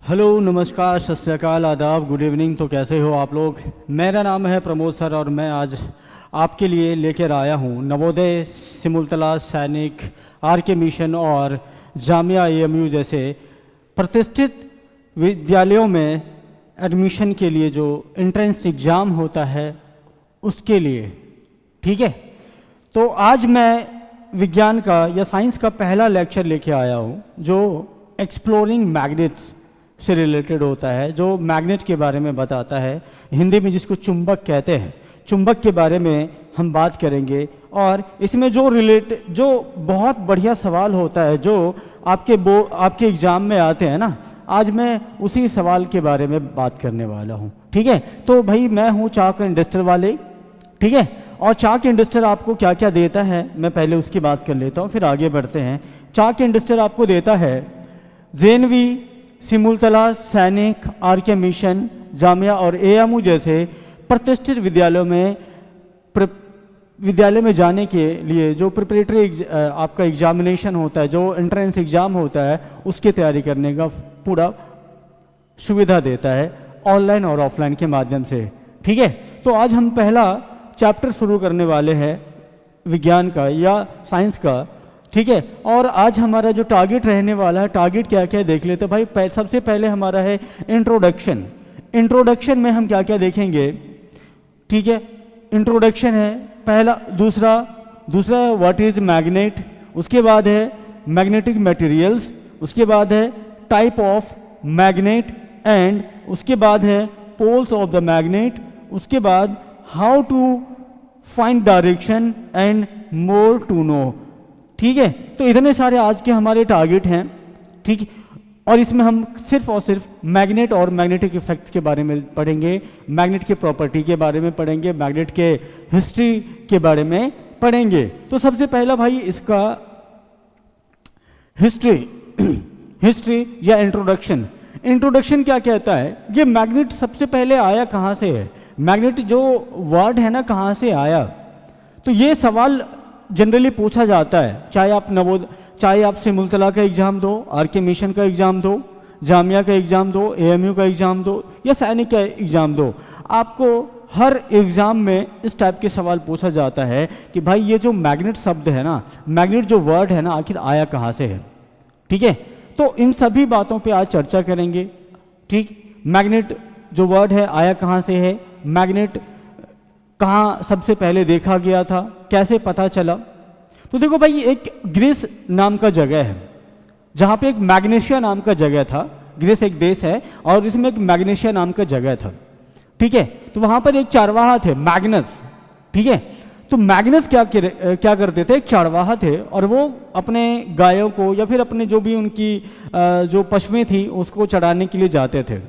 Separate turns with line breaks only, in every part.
Hello, नमस्कार, सत श्री अकाल, आदाब, गुड इवनिंग। तो कैसे हो आप लोग? मेरा नाम है प्रमोद सर और मैं आज आपके लिए लेकर आया हूँ नवोदय, सिमुलतला, सैनिक, आर के मिशन और जामिया एएमयू जैसे प्रतिष्ठित विद्यालयों में एडमिशन के लिए जो एंट्रेंस एग्ज़ाम होता है उसके लिए। ठीक है, तो आज मैं विज्ञान का या साइंस का पहला लेक्चर लेके आया हूँ जो एक्सप्लोरिंग मैग्नेट्स से रिलेटेड होता है, जो मैग्नेट के बारे में बताता है, हिंदी में जिसको चुंबक कहते हैं। चुंबक के बारे में हम बात करेंगे और इसमें जो बहुत बढ़िया सवाल होता है जो आपके एग्ज़ाम में आते हैं ना, आज मैं उसी सवाल के बारे में बात करने वाला हूँ। ठीक है, तो भाई मैं हूँ चाक इंडस्टर वाले। ठीक है, और चाक इंडस्टर आपको क्या क्या देता है मैं पहले उसकी बात कर लेता हूँ, फिर आगे बढ़ते हैं। चाक इंडस्टर आपको देता है जेएनवी, सिमुलतला, सैनिक, आर के मिशन, जामिया और एएमयू जैसे प्रतिष्ठित विद्यालय में जाने के लिए जो प्रिपरेटरी आपका एग्जामिनेशन होता है, जो एंट्रेंस एग्ज़ाम होता है, उसकी तैयारी करने का पूरा सुविधा देता है ऑनलाइन और ऑफलाइन के माध्यम से। ठीक है, तो आज हम पहला चैप्टर शुरू करने वाले हैं विज्ञान का या साइंस का। ठीक है, और आज हमारा जो टारगेट रहने वाला है, टारगेट क्या क्या देख लेते हैं भाई। सबसे पहले हमारा है इंट्रोडक्शन। इंट्रोडक्शन में हम क्या क्या देखेंगे? ठीक है, इंट्रोडक्शन है पहला। दूसरा व्हाट इज मैग्नेट, उसके बाद है मैग्नेटिक मटेरियल्स, उसके बाद है टाइप ऑफ मैग्नेट एंड उसके बाद है पोल्स ऑफ द मैग्नेट, उसके बाद how to find direction and more to know. ठीक है, तो इतने सारे आज के हमारे टारगेट हैं। ठीक, और इसमें हम सिर्फ और सिर्फ मैग्नेट और मैग्नेटिक इफेक्ट्स के बारे में पढ़ेंगे, मैग्नेट के प्रॉपर्टी के बारे में पढ़ेंगे, मैग्नेट के हिस्ट्री के बारे में पढ़ेंगे। तो सबसे पहला भाई इसका हिस्ट्री या इंट्रोडक्शन। इंट्रोडक्शन क्या कहता है? ये मैग्नेट सबसे पहले आया कहाँ से है, मैग्नेट जो वर्ड है ना कहाँ से आया, तो ये सवाल जनरली पूछा जाता है। चाहे आप सिमुलतला का एग्ज़ाम दो, आर के मिशन का एग्ज़ाम दो, जामिया का एग्ज़ाम दो, एएमयू का एग्ज़ाम दो या सैनिक का एग्ज़ाम दो, आपको हर एग्ज़ाम में इस टाइप के सवाल पूछा जाता है कि भाई ये जो मैग्नेट शब्द है ना, मैग्नेट जो वर्ड है ना, आखिर आया कहाँ से है। ठीक है, तो इन सभी बातों पे आज चर्चा करेंगे। ठीक, मैग्नेट जो वर्ड है आया कहाँ से है, मैग्नेट कहाँ सबसे पहले देखा गया था, कैसे पता चला। तो देखो भाई, एक ग्रीस नाम का जगह है जहाँ पे एक मैग्नेशिया नाम का जगह था। ग्रीस एक देश है और इसमें एक मैग्नेशिया नाम का जगह था। ठीक है, तो वहाँ पर एक चारवाहा थे, मैग्नस। ठीक है, तो मैग्नस क्या करते थे, एक चारवाहा थे और वो अपने गायों को या फिर अपने जो भी उनकी जो पशुएं थी उसको चराने के लिए जाते थे।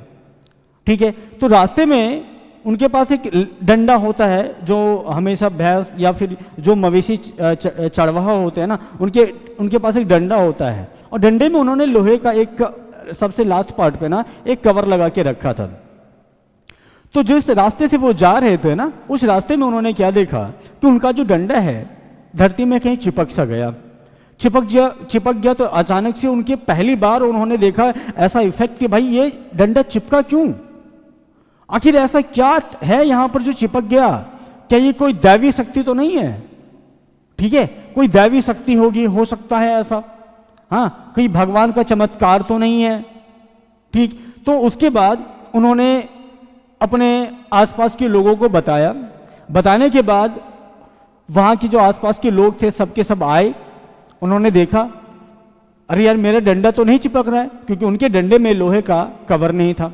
ठीक है, तो रास्ते में उनके पास एक डंडा होता है जो हमेशा भैंस या फिर जो मवेशी चरवाहा होते हैं ना, उनके पास एक डंडा होता है और डंडे में उन्होंने लोहे का एक सबसे लास्ट पार्ट पे ना एक कवर लगा के रखा था। तो जिस रास्ते से वो जा रहे थे ना, उस रास्ते में उन्होंने क्या देखा कि उनका जो डंडा है धरती में कहीं चिपक सा गया। चिपक गया तो अचानक से उनके पहली बार उन्होंने देखा ऐसा इफेक्ट कि भाई ये डंडा चिपका क्यों, आखिर ऐसा क्या है यहाँ पर जो चिपक गया, क्या ये कोई दैवी शक्ति तो नहीं है। ठीक है, कोई दैवी शक्ति होगी, हो सकता है ऐसा, हाँ, कोई भगवान का चमत्कार तो नहीं है। ठीक, तो उसके बाद उन्होंने अपने आसपास के लोगों को बताया। बताने के बाद वहाँ की जो आसपास के लोग थे सबके सब आए, उन्होंने देखा अरे यार मेरा डंडा तो नहीं चिपक रहा है, क्योंकि उनके डंडे में लोहे का कवर नहीं था।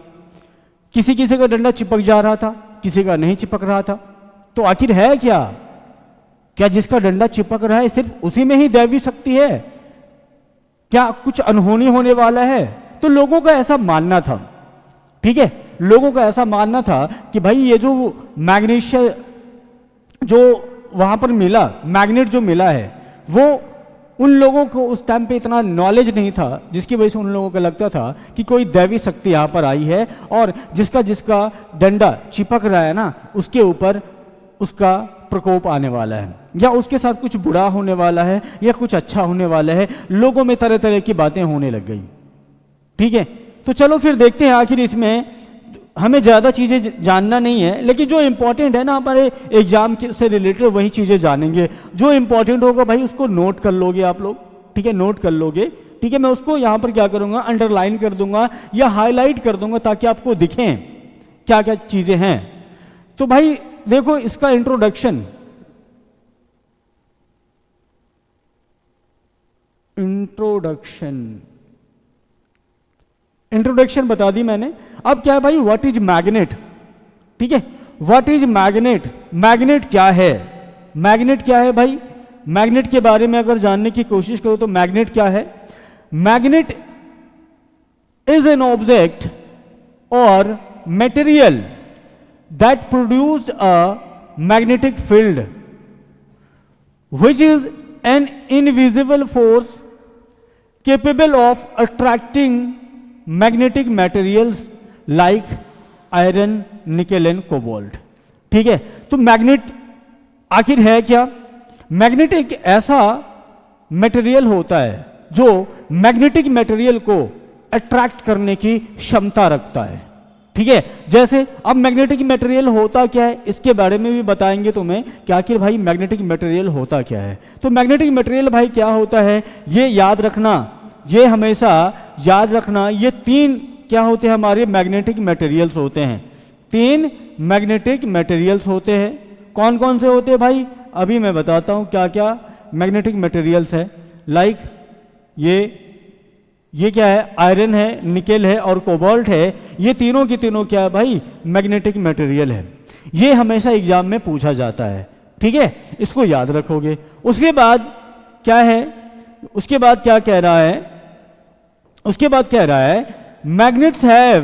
किसी का डंडा चिपक जा रहा था, किसी का नहीं चिपक रहा था। तो आखिर है क्या जिसका डंडा चिपक रहा है सिर्फ उसी में ही दैवी शक्ति है, क्या कुछ अनहोनी होने वाला है? तो लोगों का ऐसा मानना था। ठीक है, लोगों का ऐसा मानना था कि भाई ये जो मैग्नीशिया जो वहां पर मिला, मैग्नेट जो मिला है, वो उन लोगों को उस टाइम पे इतना नॉलेज नहीं था, जिसकी वजह से उन लोगों को लगता था कि कोई दैवी शक्ति यहाँ पर आई है और जिसका डंडा चिपक रहा है ना, उसके ऊपर उसका प्रकोप आने वाला है या उसके साथ कुछ बुरा होने वाला है या कुछ अच्छा होने वाला है। लोगों में तरह तरह की बातें होने लग गई। ठीक है, तो चलो फिर देखते हैं, आखिर इसमें हमें ज़्यादा चीज़ें जानना नहीं है, लेकिन जो इम्पोर्टेंट है ना हमारे एग्जाम से रिलेटेड वही चीज़ें जानेंगे। जो इम्पोर्टेंट होगा भाई उसको नोट कर लोगे आप लोग, ठीक है, नोट कर लोगे, ठीक है। मैं उसको यहाँ पर क्या करूँगा, अंडरलाइन कर दूंगा या हाईलाइट कर दूंगा ताकि आपको दिखें क्या क्या चीज़ें हैं। तो भाई देखो इसका इंट्रोडक्शन, इंट्रोडक्शन बता दी मैंने। अब क्या है भाई, व्हाट इज मैग्नेट, ठीक है, व्हाट इज मैग्नेट, मैग्नेट क्या है, मैग्नेट क्या है भाई। मैग्नेट के बारे में अगर जानने की कोशिश करो तो मैग्नेट क्या है, मैग्नेट इज एन ऑब्जेक्ट और material that produced a magnetic field which is an invisible force capable of attracting magnetic materials like iron, nickel and cobalt, ठीक है। तो मैग्नेट आखिर है क्या, मैग्नेट एक ऐसा मटेरियल होता है जो मैग्नेटिक मटेरियल को अट्रैक्ट करने की क्षमता रखता है, ठीक है। जैसे अब मैग्नेटिक मटेरियल होता क्या है इसके बारे में भी बताएंगे तुम्हें कि आखिर भाई मैग्नेटिक मटेरियल होता क्या है। तो मैग्नेटिक मटेरियल भाई क्या होता है, ये याद रखना, ये हमेशा याद रखना, ये तीन क्या होते हैं हमारे मैग्नेटिक मटेरियल्स होते हैं, तीन मैग्नेटिक मटेरियल्स होते हैं। कौन कौन से होते हैं भाई, अभी मैं बताता हूं क्या क्या मैग्नेटिक मटेरियल्स है। लाइक ये क्या है, आयरन है, निकेल है और कोबाल्ट है, ये तीनों की तीनों क्या है भाई, मैग्नेटिक मटेरियल है। ये हमेशा एग्जाम में पूछा जाता है, ठीक है, इसको याद रखोगे। उसके बाद क्या है, उसके बाद क्या कह रहा है, उसके बाद कह रहा है magnets have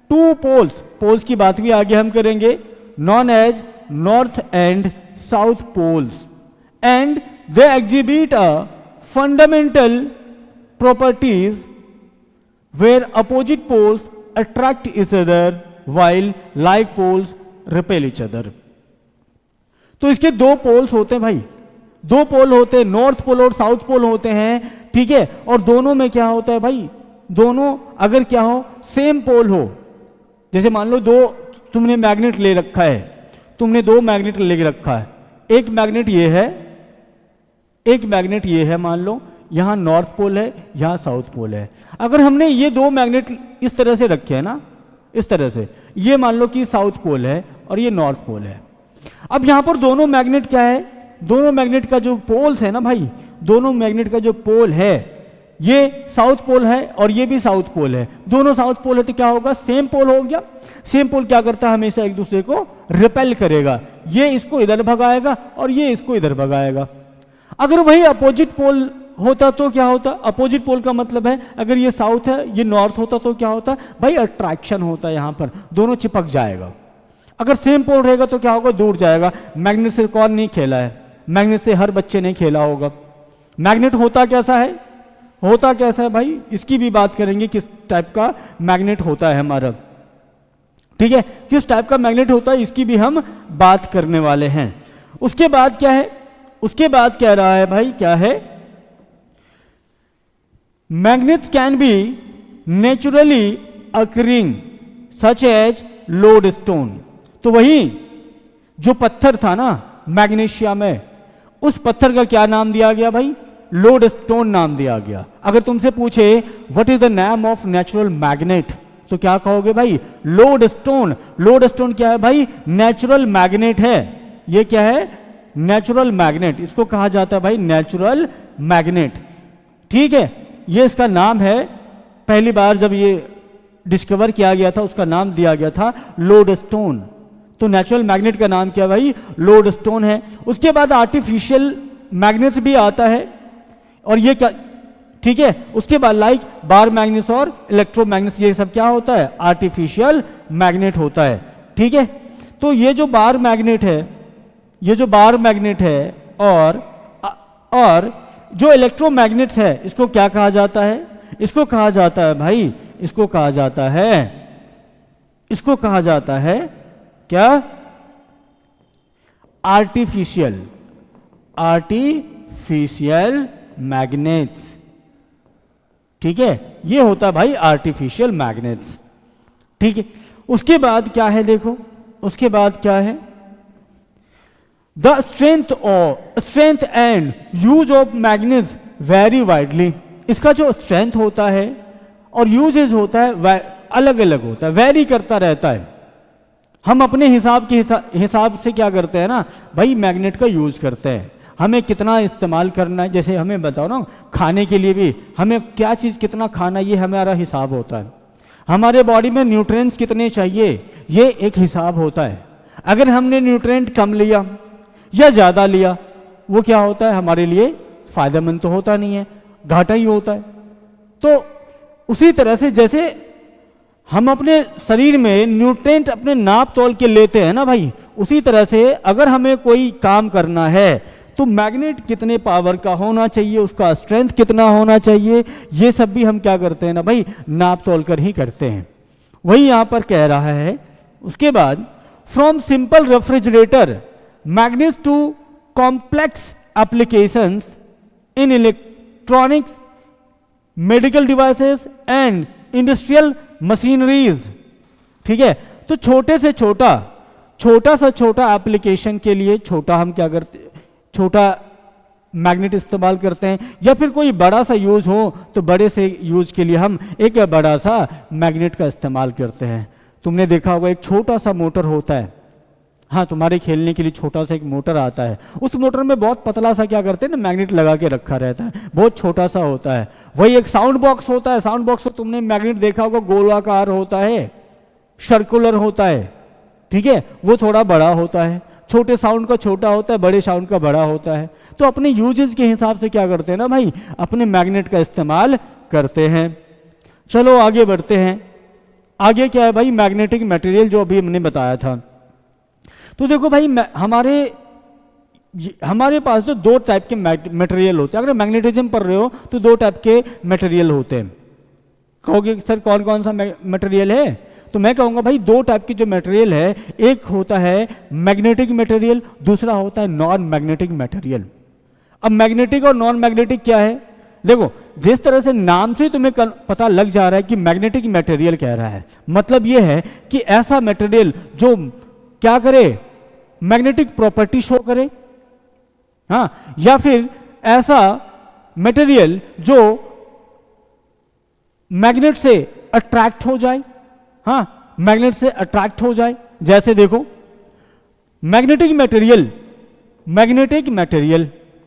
two poles, poles की बात भी आगे हम करेंगे, known as north and south poles and they exhibit a fundamental properties where opposite poles attract each other while like poles repel each other। तो इसके दो पोल्स होते हैं भाई, दो पोल होते हैं, नॉर्थ पोल और साउथ पोल होते हैं, ठीक है। और दोनों में क्या होता है भाई, दोनों अगर क्या हो सेम पोल हो, जैसे मान लो दो तुमने मैग्नेट ले रखा है, तुमने दो मैग्नेट ले रखा है, एक मैग्नेट ये है, एक मैग्नेट ये है, मान लो यहां नॉर्थ पोल है, यहां साउथ पोल है। अगर हमने ये दो मैग्नेट इस तरह से रखे हैं ना, इस तरह से, ये मान लो कि साउथ पोल है और ये नॉर्थ पोल है। अब यहां पर दोनों मैग्नेट क्या है, दोनों मैग्नेट का जो पोल्स है ना भाई, दोनों मैग्नेट का जो पोल है ये साउथ पोल है और ये भी साउथ पोल है, दोनों साउथ पोल है, तो क्या होगा, सेम पोल हो गया। सेम पोल क्या करता है, हमेशा एक दूसरे को रिपेल करेगा, ये इसको इधर भगाएगा और ये इसको इधर भगाएगा। अगर वही अपोजिट पोल होता तो क्या होता, अपोजिट पोल का मतलब है अगर ये साउथ है ये नॉर्थ होता तो क्या होता भाई, अट्रैक्शन होता है, यहां पर दोनों चिपक जाएगा। अगर सेम पोल रहेगा तो क्या होगा, दूर जाएगा। मैग्नेट से कौन नहीं खेला है, मैग्नेट से हर बच्चे ने खेला होगा। मैग्नेट होता कैसा है, होता कैसा है भाई, इसकी भी बात करेंगे, किस टाइप का मैग्नेट होता है हमारा, ठीक है, किस टाइप का मैग्नेट होता है इसकी भी हम बात करने वाले हैं। उसके बाद क्या है, उसके बाद कह रहा है भाई, क्या है, magnets can be naturally occurring such as lodestone. तो वही जो पत्थर था ना मैग्नीशिया में, उस पत्थर का क्या नाम दिया गया भाई, लोडस्टोन नाम दिया गया। अगर तुमसे पूछे what is the name of natural magnet, तो क्या कहोगे भाई, लोडस्टोन। लोडस्टोन क्या है भाई, नेचुरल मैग्नेट है। ये क्या है, नेचुरल मैग्नेट, इसको कहा जाता है भाई नेचुरल मैग्नेट, ठीक है। ये इसका नाम है, पहली बार जब ये डिस्कवर किया गया था उसका नाम दिया गया था लोडस्टोन। तो नेचुरल मैग्नेट का नाम क्या भाई, लोडस्टोन है। उसके बाद आर्टिफिशियल मैग्नेट्स भी आता है, और ये क्या, ठीक है। उसके बाद लाइक बार मैग्नेट्स और इलेक्ट्रोमैग्नेट्स, ये सब क्या होता है, आर्टिफिशियल मैग्नेट होता है, ठीक है। तो ये जो बार मैग्नेट है, ये जो बार मैग्नेट है और जो इलेक्ट्रोमैग्नेट्स है, इसको क्या कहा जाता है, इसको कहा जाता है भाई, इसको कहा जाता है, इसको कहा जाता है क्या, आर्टिफिशियल, आर्टिफिशियल मैग्नेट्स, ठीक है, ये होता है भाई आर्टिफिशियल मैग्नेट्स। ठीक है, उसके बाद क्या है, देखो उसके बाद क्या है, the strength and use of magnets very widely. इसका जो स्ट्रेंथ होता है और यूजेज होता है अलग अलग होता है, वेरी करता रहता है। हम अपने हिसाब से क्या करते हैं ना भाई, मैग्नेट का यूज करते हैं, हमें कितना इस्तेमाल करना है। जैसे हमें बताओ ना, खाने के लिए भी हमें क्या चीज़ कितना खाना, ये हमारा हिसाब होता है। हमारे बॉडी में न्यूट्रिएंट्स कितने चाहिए, ये एक हिसाब होता है। अगर हमने न्यूट्रिएंट कम लिया या ज़्यादा लिया, वो क्या होता है, हमारे लिए फ़ायदेमंद तो होता नहीं है, घाटा ही होता है। तो उसी तरह से जैसे हम अपने शरीर में न्यूट्रिएंट अपने नाप तोल के लेते हैं ना भाई, उसी तरह से अगर हमें कोई काम करना है तो मैग्नेट कितने पावर का होना चाहिए, उसका स्ट्रेंथ कितना होना चाहिए, ये सब भी हम क्या करते हैं ना भाई, नाप तोल कर ही करते हैं। वही यहाँ पर कह रहा है। उसके बाद from simple refrigerator magnets to complex applications in electronics, medical devices and industrial machineries. ठीक है, तो छोटे से छोटा एप्लीकेशन के लिए छोटा हम क्या करते, छोटा मैग्नेट इस्तेमाल करते हैं, या फिर कोई बड़ा सा यूज हो तो बड़े से यूज के लिए हम एक बड़ा सा मैग्नेट का इस्तेमाल करते हैं। तुमने देखा होगा एक छोटा सा मोटर होता है, हाँ तुम्हारे खेलने के लिए छोटा सा एक मोटर आता है, उस मोटर में बहुत पतला सा क्या करते हैं ना, मैग्नेट लगा के रखा रहता है, बहुत छोटा सा होता है। वही एक साउंड बॉक्स होता है, साउंड बॉक्स को तुमने मैग्नेट देखा होगा, गोलाकार होता है, सर्कुलर होता है। ठीक है, वो थोड़ा बड़ा होता है, छोटे साउंड का छोटा होता है, बड़े साउंड का बड़ा होता है। तो अपने यूजेस के हिसाब से क्या करते हैं ना भाई, अपने मैग्नेट का इस्तेमाल करते हैं। चलो आगे बढ़ते हैं। आगे क्या है भाई, मैग्नेटिक मटेरियल, जो अभी हमने बताया था। तो देखो भाई, हमारे पास जो दो टाइप के मटेरियल होते हैं, अगर मैग्नेटिज्म पढ़ रहे हो तो दो टाइप के मटेरियल होते हैं। कहोगे सर कौन कौन सा मटेरियल है, तो मैं कहूँगा भाई दो टाइप की जो मटेरियल है, एक होता है मैग्नेटिक मटेरियल, दूसरा होता है नॉन मैग्नेटिक मटेरियल। अब मैग्नेटिक और नॉन मैग्नेटिक क्या है, देखो जिस तरह से नाम से तुम्हें पता लग जा रहा है कि मैग्नेटिक मटेरियल कह रहा है, मतलब ये है कि ऐसा मटेरियल जो क्या करे, मैग्नेटिक प्रॉपर्टी शो करे, हाँ, या फिर ऐसा मटेरियल जो मैग्नेट से अट्रैक्ट हो जाए, हाँ मैग्नेट से अट्रैक्ट हो जाए। जैसे देखो मैग्नेटिक मटेरियल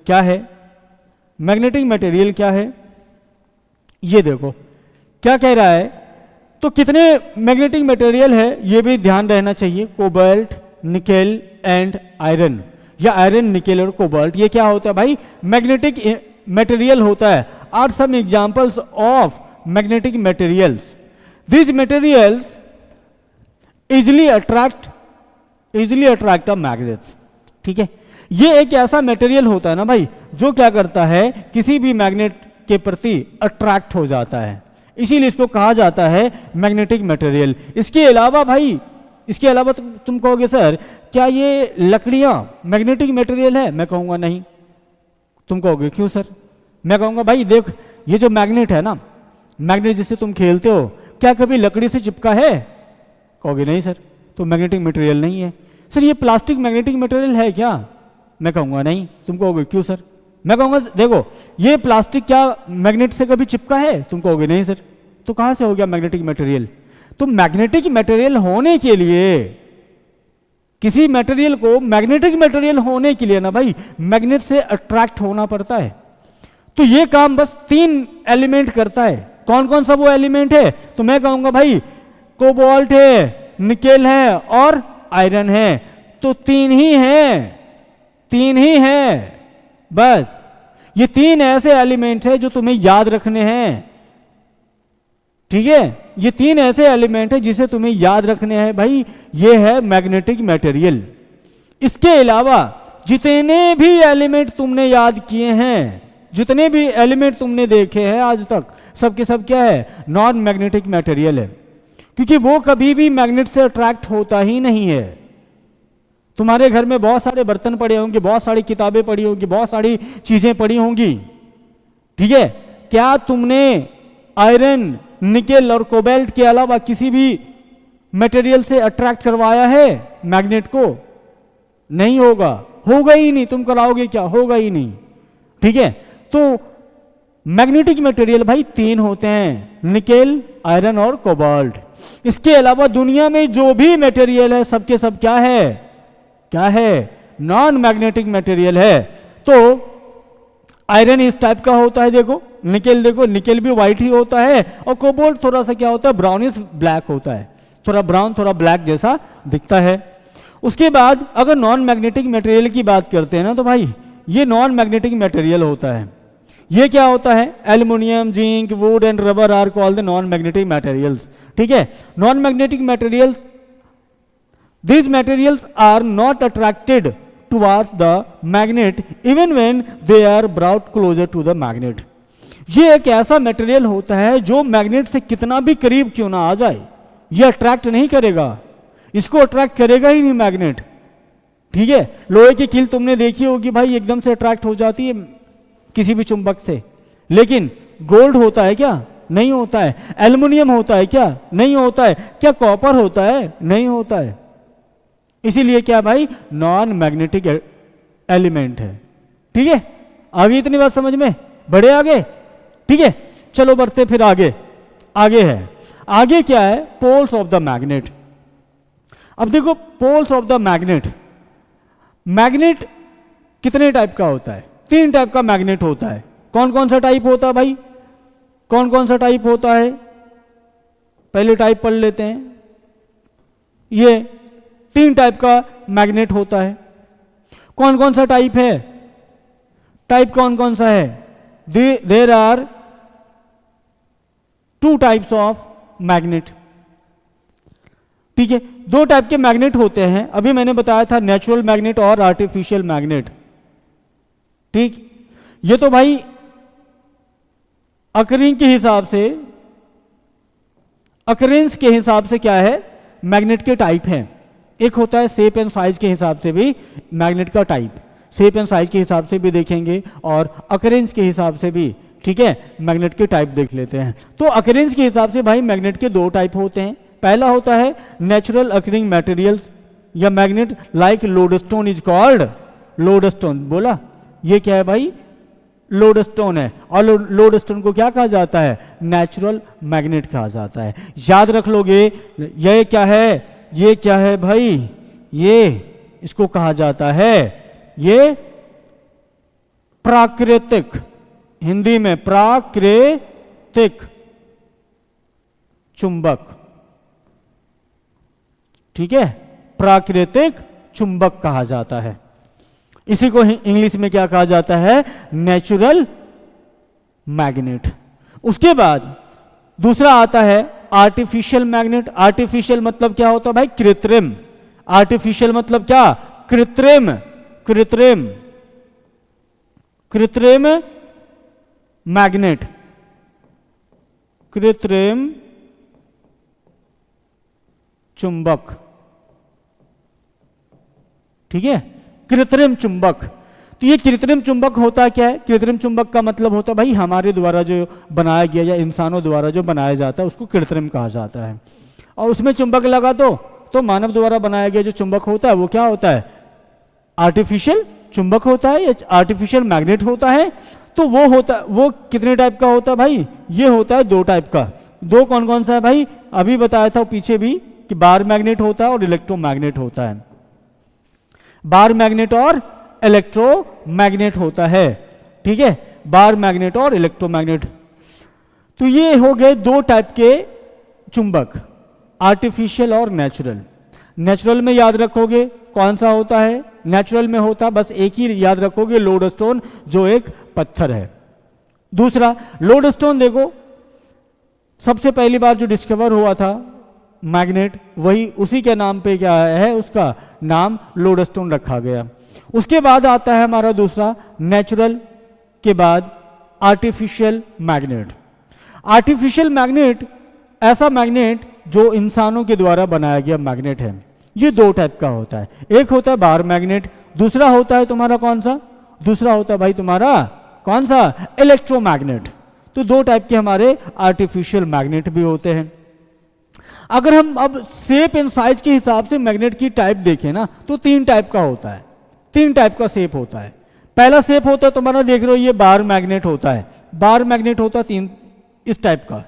क्या है, मैग्नेटिक मटेरियल क्या है, ये देखो क्या कह रहा है। तो कितने मैग्नेटिक मटेरियल है ये भी ध्यान रहना चाहिए, कोबाल्ट, निकेल एंड आयरन, या आयरन, निकेल और कोबाल्ट, ये क्या होता है भाई, मैग्नेटिक मटेरियल होता है। Are some examples of magnetic materials, these materials easily attract a magnets। ठीक है, ये एक ऐसा मटेरियल होता है ना भाई, जो क्या करता है, किसी भी मैग्नेट के प्रति अट्रैक्ट हो जाता है, इसीलिए इसको कहा जाता है मैग्नेटिक मटेरियल। इसके अलावा भाई, इसके अलावा तुम कहोगे सर क्या ये लकड़ियां मैग्नेटिक मटेरियल है, मैं कहूँगा नहीं। तुम कहोगे क्यों सर, मैं कहूँगा भाई देख, ये जो मैग्नेट है ना, मैग्नेट जिससे तुम खेलते हो, क्या कभी लकड़ी से चिपका है, कहोगे नहीं सर, तो मैग्नेटिक मटेरियल नहीं है। सर ये प्लास्टिक मैग्नेटिक मटेरियल है क्या, मैं कहूँगा नहीं। तुम कहोगे क्यों सर, मैं कहूँगा देखो ये प्लास्टिक क्या मैग्नेट से कभी चिपका है, तुम कहोगे नहीं सर, तो कहाँ से हो गया मैग्नेटिक मटेरियल। तो मैग्नेटिक मटेरियल होने के लिए, किसी मटेरियल को मैग्नेटिक मटेरियल होने के लिए ना भाई, मैग्नेट से अट्रैक्ट होना पड़ता है। तो ये काम बस 3 एलिमेंट करता है। कौन कौन सा वो एलिमेंट है, तो मैं कहूंगा भाई कोबाल्ट है, निकेल है और आयरन है। तो 3 ही है बस। ये 3 ऐसे एलिमेंट है जो तुम्हें याद रखने हैं। ठीक है, ये 3 ऐसे एलिमेंट है जिसे तुम्हें याद रखने हैं भाई, ये है मैग्नेटिक मटेरियल। इसके अलावा जितने भी एलिमेंट तुमने याद किए हैं, जितने भी एलिमेंट तुमने देखे हैं आज तक, सब के सब क्या है, नॉन मैग्नेटिक मटेरियल है, क्योंकि वो कभी भी मैग्नेट से अट्रैक्ट होता ही नहीं है। तुम्हारे घर में बहुत सारे बर्तन पड़े होंगे, बहुत सारी किताबें पड़ी होंगी, बहुत सारी चीजें पड़ी होंगी, ठीक है, क्या तुमने आयरन, निकेल और कोबाल्ट के अलावा किसी भी मटेरियल से अट्रैक्ट करवाया है मैग्नेट को? नहीं होगा, होगा ही नहीं। तुम कराओगे क्या? होगा ही नहीं। ठीक है, तो मैग्नेटिक मटेरियल भाई 3 होते हैं, निकेल, आयरन और कोबाल्ट। इसके अलावा दुनिया में जो भी मटेरियल है सबके सब क्या है? क्या है? नॉन मैग्नेटिक मटेरियल है। तो आयरन इस टाइप का होता है, देखो निकेल, देखो निकेल भी व्हाइट ही होता है, और कोबाल्ट थोड़ा सा क्या होता है? ब्राउनिश ब्लैक होता है, थोड़ा ब्राउन थोड़ा ब्लैक जैसा दिखता है। उसके बाद अगर नॉन मैग्नेटिक मटेरियल की बात करते हैं ना, तो भाई ये नॉन मैग्नेटिक मटेरियल होता है। ये क्या होता है? Aluminium, zinc, wood and rubber are called the non magnetic materials. ठीक है, non magnetic materials, these materials are not attracted towards the magnet even when they are brought closer to the magnet। ये एक ऐसा material होता है जो magnet से कितना भी करीब क्यों ना आ जाए, ये अट्रैक्ट नहीं करेगा, इसको अट्रैक्ट करेगा ही नहीं मैग्नेट। ठीक है, लोहे की कील तुमने देखी होगी भाई, एकदम से अट्रैक्ट हो जाती है किसी भी चुंबक से, लेकिन गोल्ड होता है क्या? नहीं होता है। एल्युमिनियम होता है क्या? नहीं होता है। क्या कॉपर होता है? नहीं होता है। इसीलिए क्या भाई? नॉन मैग्नेटिक एलिमेंट है। ठीक है, आगे इतनी बात समझ में? बढ़े आगे? ठीक है, चलो बढ़ते फिर आगे। आगे है, आगे क्या है? Poles of the magnet. अब देखो poles of the magnet, magnet कितने टाइप का होता है? 3 टाइप का मैग्नेट होता है। कौन कौन सा टाइप होता है भाई? कौन कौन सा टाइप होता है? पहले टाइप पढ़ लेते हैं। ये 3 टाइप का मैग्नेट होता है। कौन कौन सा टाइप है? टाइप कौन कौन सा है? There are 2 types of magnet. ठीक है, 2 टाइप के मैग्नेट होते हैं। अभी मैंने बताया था नेचुरल मैग्नेट और आर्टिफिशियल मैग्नेट। ठीक, ये तो भाई अकरिंग के हिसाब से, अकरेंस के हिसाब से क्या है? मैग्नेट के टाइप हैं। एक होता है शेप एंड साइज के हिसाब से भी मैग्नेट का टाइप, शेप एंड साइज के हिसाब से भी देखेंगे और अकरेंस के हिसाब से भी। ठीक है, मैग्नेट के टाइप देख लेते हैं। तो अकरेंस के हिसाब से भाई मैग्नेट के 2 टाइप होते हैं। पहला होता है नेचुरल अकरिंग मटेरियल्स या magnet like lodestone is called lodestone. बोला ये क्या है भाई? लोडस्टोन है। और लोडस्टोन को क्या कहा जाता है? नेचुरल मैग्नेट कहा जाता है। याद रख लोगे, ये क्या है? ये क्या है भाई? ये इसको कहा जाता है, ये प्राकृतिक, हिंदी में प्राकृतिक चुंबक। ठीक है, प्राकृतिक चुंबक कहा जाता है। इसी को इंग्लिश में क्या कहा जाता है? Natural magnet. उसके बाद दूसरा आता है आर्टिफिशियल मैग्नेट। आर्टिफिशियल मतलब क्या होता है भाई? कृत्रिम। आर्टिफिशियल मतलब क्या? कृत्रिम। कृत्रिम, कृत्रिम मैग्नेट, कृत्रिम चुंबक। ठीक है, कृत्रिम चुंबक। तो ये कृत्रिम चुंबक होता क्या है? कृत्रिम चुंबक का मतलब होता है भाई हमारे द्वारा जो बनाया गया या इंसानों द्वारा जो बनाया जाता है उसको कृत्रिम कहा जाता है। और उसमें चुंबक लगा दो तो मानव द्वारा बनाया गया जो चुंबक होता है वो क्या होता है? आर्टिफिशियल चुंबक होता है या आर्टिफिशियल मैग्नेट होता है। तो वो होता, वो कितने टाइप का होता है भाई? ये होता है 2 टाइप का। 2 कौन कौन सा है भाई? अभी बताया था पीछे भी कि बार मैग्नेट होता है और इलेक्ट्रोमैग्नेट होता है। बार मैग्नेट और इलेक्ट्रोमैग्नेट होता है। ठीक है, बार मैग्नेट और इलेक्ट्रोमैग्नेट। तो ये हो गए 2 टाइप के चुंबक, आर्टिफिशियल और नेचुरल। नेचुरल में याद रखोगे कौन सा होता है? नेचुरल में होता बस एक ही याद रखोगे, लोडस्टोन, जो एक पत्थर है। दूसरा लोडस्टोन, देखो सबसे पहली बार जो डिस्कवर हुआ था मैग्नेट, वही उसी के नाम पे क्या है? उसका नाम लोडस्टोन रखा गया। उसके बाद आता है हमारा दूसरा नेचुरल के बाद आर्टिफिशियल मैग्नेट। आर्टिफिशियल मैग्नेट ऐसा मैग्नेट जो इंसानों के द्वारा बनाया गया मैग्नेट है। ये 2 टाइप का होता है। एक होता है बार मैग्नेट, दूसरा होता है तुम्हारा कौन सा? दूसरा होता है भाई तुम्हारा कौन सा? इलेक्ट्रोमैग्नेट। तो दो टाइप के हमारे आर्टिफिशियल मैग्नेट भी होते हैं। अगर हम अब शेप एंड साइज के हिसाब से मैग्नेट की टाइप देखें ना, तो तीन टाइप का होता है, तीन टाइप का शेप होता है। पहला शेप होता है तुम्हारा, देख रहे हो ये बार मैग्नेट होता है, बार मैग्नेट होता है तीन इस टाइप का,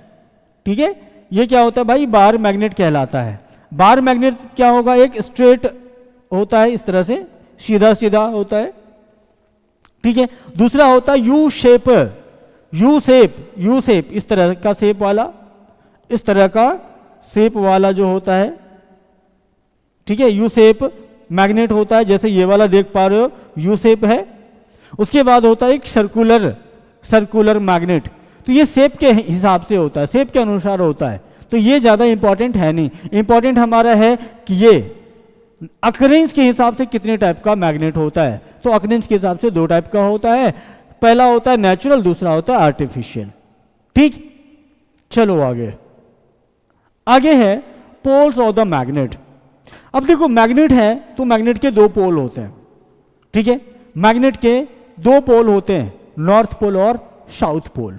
ठीक है। ये क्या होता है भाई, बार मैग्नेट कहलाता है। बार मैग्नेट क्या होगा, एक स्ट्रेट होता है, इस तरह से सीधा सीधा होता है, ठीक है। दूसरा होता है U shape, U shape, U shape इस तरह का शेप वाला, इस तरह का शेप वाला जो होता है, ठीक है। यू शेप मैग्नेट होता है, जैसे ये वाला देख पा रहे हो यू शेप है। उसके बाद होता है एक सर्कुलर, सर्कुलर मैग्नेट, तो ये शेप के हिसाब से होता है, शेप के अनुसार होता है, तो ये ज़्यादा इंपॉर्टेंट है नहीं। इंपॉर्टेंट हमारा है कि ये अकरेंस के हिसाब से कितने टाइप का मैग्नेट होता है, तो अकरेंस के हिसाब से दो टाइप का होता है, पहला होता है नेचुरल, दूसरा होता है आर्टिफिशियल, ठीक। चलो आगे, आगे है पोल्स ऑफ द मैग्नेट। अब देखो मैग्नेट है तो मैग्नेट के दो पोल होते हैं, ठीक है। मैग्नेट के दो पोल होते हैं, नॉर्थ पोल और साउथ पोल।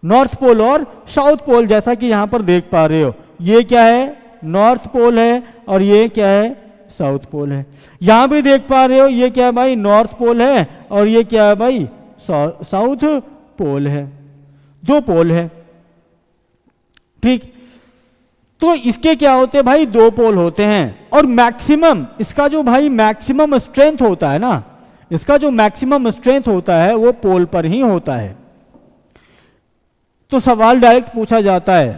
नॉर्थ पोल और साउथ पोल जैसा कि यहां पर देख पा रहे हो, ये क्या है, नॉर्थ पोल है, और ये क्या है, साउथ पोल है। यहां भी देख पा रहे हो ये क्या है भाई, नॉर्थ पोल है, और ये क्या है भाई, साउथ पोल है, दो पोल है, ठीक। तो इसके क्या होते हैं भाई, दो पोल होते हैं, और मैक्सिमम इसका जो भाई मैक्सिमम स्ट्रेंथ होता है ना, इसका जो मैक्सिमम स्ट्रेंथ होता है वो पोल पर ही होता है। तो सवाल डायरेक्ट पूछा जाता है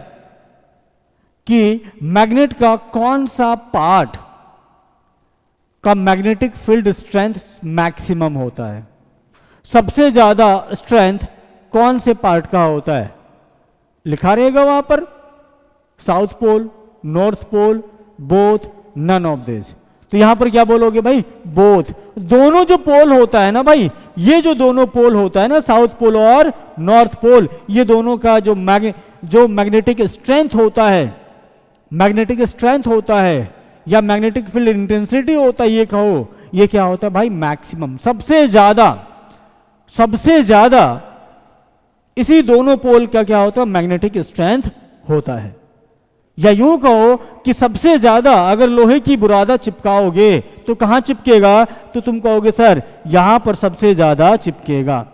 कि मैग्नेट का कौन सा पार्ट का मैग्नेटिक फील्ड स्ट्रेंथ मैक्सिमम होता है, सबसे ज्यादा स्ट्रेंथ कौन से पार्ट का होता है, लिखा रहेगा वहां पर, south pole, north pole, both, none of this. तो यहां पर क्या बोलोगे भाई, बोथ। दोनों जो पोल होता है ना भाई, ये जो दोनों पोल होता है ना, साउथ पोल और नॉर्थ पोल, ये दोनों का जो मैग्नेटिक स्ट्रेंथ होता है, मैग्नेटिक स्ट्रेंथ होता है या मैग्नेटिक फील्ड इंटेंसिटी होता है, ये कहो, ये क्या होता है भाई, मैक्सिमम, सबसे ज्यादा, सबसे ज्यादा इसी दोनों पोल का क्या होता है, मैग्नेटिक स्ट्रेंथ होता है। या यूं कहो कि सबसे ज्यादा अगर लोहे की बुरादा चिपकाओगे तो कहां चिपकेगा, तो तुम कहोगे सर यहां पर सबसे ज्यादा चिपकेगा,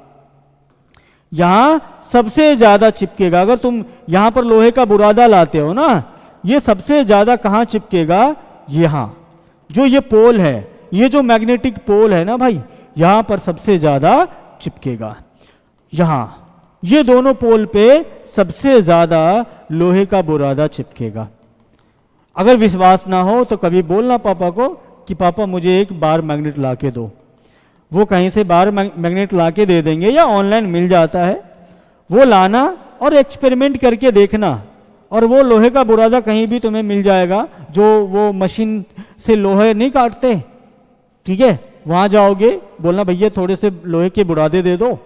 यहां सबसे ज्यादा चिपकेगा। अगर तुम यहां पर लोहे का बुरादा लाते हो ना, ये सबसे ज्यादा कहां चिपकेगा, यहां जो ये पोल है, ये जो मैग्नेटिक पोल है ना भाई, यहां पर सबसे ज्यादा चिपकेगा। यहां ये दोनों पोल पे सबसे ज्यादा लोहे का बुरादा चिपकेगा। अगर विश्वास ना हो तो कभी बोलना पापा को कि पापा मुझे एक बार मैग्नेट ला के दो, वो कहीं से बार मैग्नेट ला के दे देंगे या ऑनलाइन मिल जाता है, वो लाना और एक्सपेरिमेंट करके देखना, और वो लोहे का बुरादा कहीं भी तुम्हें मिल जाएगा, जो वो मशीन से लोहे नहीं काटते, ठीक है, वहां जाओगे बोलना भैया थोड़े से लोहे के बुरादे दे दो,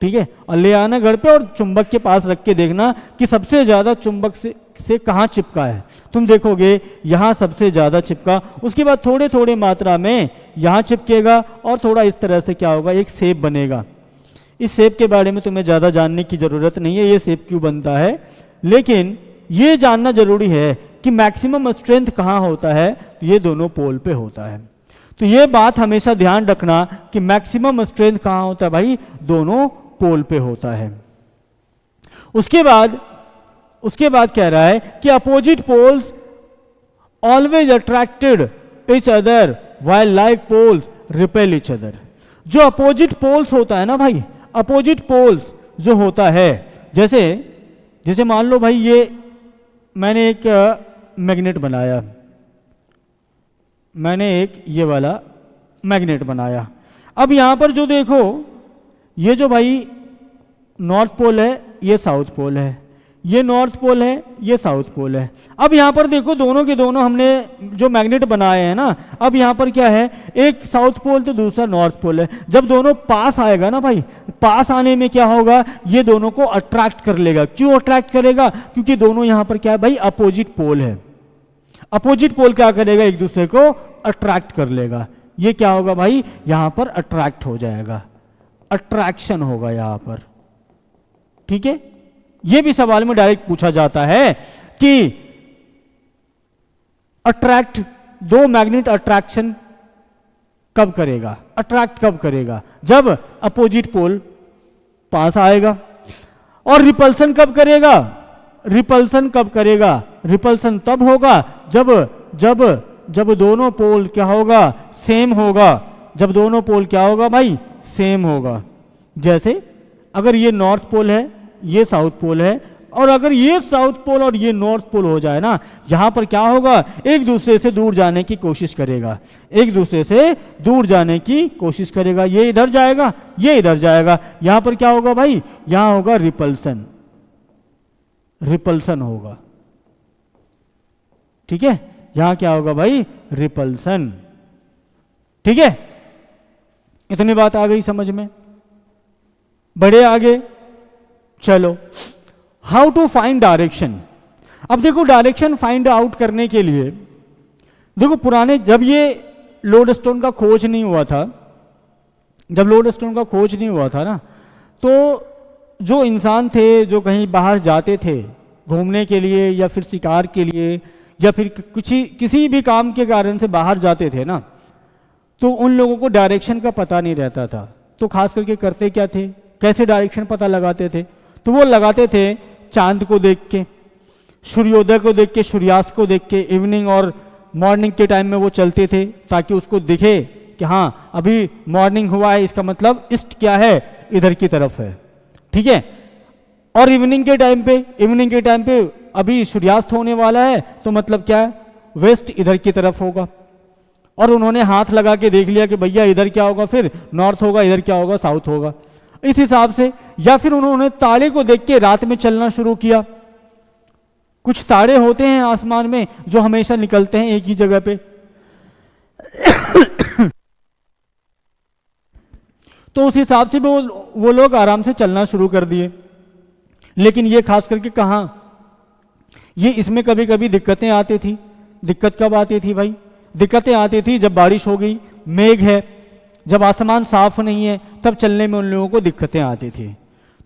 ठीक है, और ले आना घर पे और चुंबक के पास रख के देखना कि सबसे ज्यादा चुंबक से कहाँ चिपका है। तुम देखोगे यहाँ सबसे ज्यादा चिपका, उसके बाद थोड़े थोड़े मात्रा में यहाँ चिपकेगा, और थोड़ा इस तरह से क्या होगा, एक शेप बनेगा। इस शेप के बारे में तुम्हें ज्यादा जानने की जरूरत नहीं है, ये शेप क्यों बनता है, लेकिन ये जानना जरूरी है कि मैक्सिमम स्ट्रेंथ कहाँ होता है, तो ये दोनों पोल पे होता है। तो ये बात हमेशा ध्यान रखना कि मैक्सिमम स्ट्रेंथ कहाँ होता है भाई, दोनों पोल पे होता है। उसके बाद कह रहा है कि opposite poles always attracted each other while like poles repel each other. जो अपोजिट पोल्स होता है ना भाई, अपोजिट पोल्स जो होता है, जैसे मान लो भाई ये मैंने एक मैग्नेट बनाया, मैंने एक ये वाला मैग्नेट बनाया। अब यहां पर जो देखो, ये जो भाई नॉर्थ पोल है, ये साउथ पोल है, ये नॉर्थ पोल है, ये साउथ पोल है। अब यहां पर देखो दोनों के दोनों हमने जो मैग्नेट बनाए हैं ना, अब यहां पर क्या है, एक साउथ पोल तो दूसरा नॉर्थ पोल है। जब दोनों पास आएगा ना भाई, पास आने में क्या होगा, ये दोनों को अट्रैक्ट कर लेगा। क्यों अट्रैक्ट करेगा, क्योंकि दोनों यहां पर क्या है भाई, अपोजिट पोल है। अपोजिट पोल क्या करेगा, एक दूसरे को अट्रैक्ट कर लेगा। ये क्या होगा भाई, यहां पर अट्रैक्ट हो जाएगा, अट्रैक्शन होगा यहां पर, ठीक है। यह भी सवाल में डायरेक्ट पूछा जाता है कि अट्रैक्ट, दो मैग्नेट अट्रैक्शन कब करेगा, अट्रैक्ट कब करेगा? जब अपोजिट पोल पास आएगा। और रिपल्सन कब करेगा? रिपल्सन कब करेगा? रिपल्सन तब होगा जब जब जब दोनों पोल क्या होगा? सेम होगा। जब दोनों पोल क्या होगा भाई? सेम होगा। जैसे अगर ये नॉर्थ पोल है, ये साउथ पोल है, और अगर ये साउथ पोल और ये नॉर्थ पोल हो जाए ना, यहां पर क्या होगा? एक दूसरे से दूर जाने की कोशिश करेगा, एक दूसरे से दूर जाने की कोशिश करेगा। ये इधर जाएगा, ये इधर जाएगा, यहां पर क्या होगा भाई? यहां होगा रिपल्सन, रिपल्सन होगा। ठीक है, यहां क्या होगा भाई? रिपल्सन। ठीक है, इतनी बात आ गई समझ में? बढ़े आगे, चलो। How to find direction. अब देखो, डायरेक्शन फाइंड आउट करने के लिए देखो, पुराने जब ये लोडस्टोन का खोज नहीं हुआ था, जब लोडस्टोन का खोज नहीं हुआ था ना, तो जो इंसान थे जो कहीं बाहर जाते थे घूमने के लिए या फिर शिकार के लिए या फिर किसी भी काम के कारण से बाहर जाते थे ना, तो उन लोगों को डायरेक्शन का पता नहीं रहता था। तो खास करके करते क्या थे, कैसे डायरेक्शन पता लगाते थे? तो वो लगाते थे चांद को देख के, सूर्योदय को देख के, सूर्यास्त को देख के, इवनिंग और मॉर्निंग के टाइम में वो चलते थे ताकि उसको दिखे कि हाँ अभी मॉर्निंग हुआ है, इसका मतलब ईस्ट क्या है? इधर की तरफ है। ठीक है, और इवनिंग के टाइम पे अभी सूर्यास्त होने वाला है, तो मतलब क्या है? वेस्ट इधर की तरफ होगा। और उन्होंने हाथ लगा के देख लिया कि भैया इधर क्या होगा, फिर नॉर्थ होगा, इधर क्या होगा? साउथ होगा। इस हिसाब से, या फिर उन्होंने तारे को देख के रात में चलना शुरू किया। कुछ तारे होते हैं आसमान में जो हमेशा निकलते हैं एक ही जगह पे तो उस हिसाब से वो लोग आराम से चलना शुरू कर दिए। लेकिन ये खास करके कहाँ, ये इसमें कभी कभी दिक्कतें आती थी। दिक्कत कब आती थी भाई? दिक्कतें आती थी जब बारिश हो गई, मेघ है, जब आसमान साफ नहीं है, तब चलने में उन लोगों को दिक्कतें आती थी।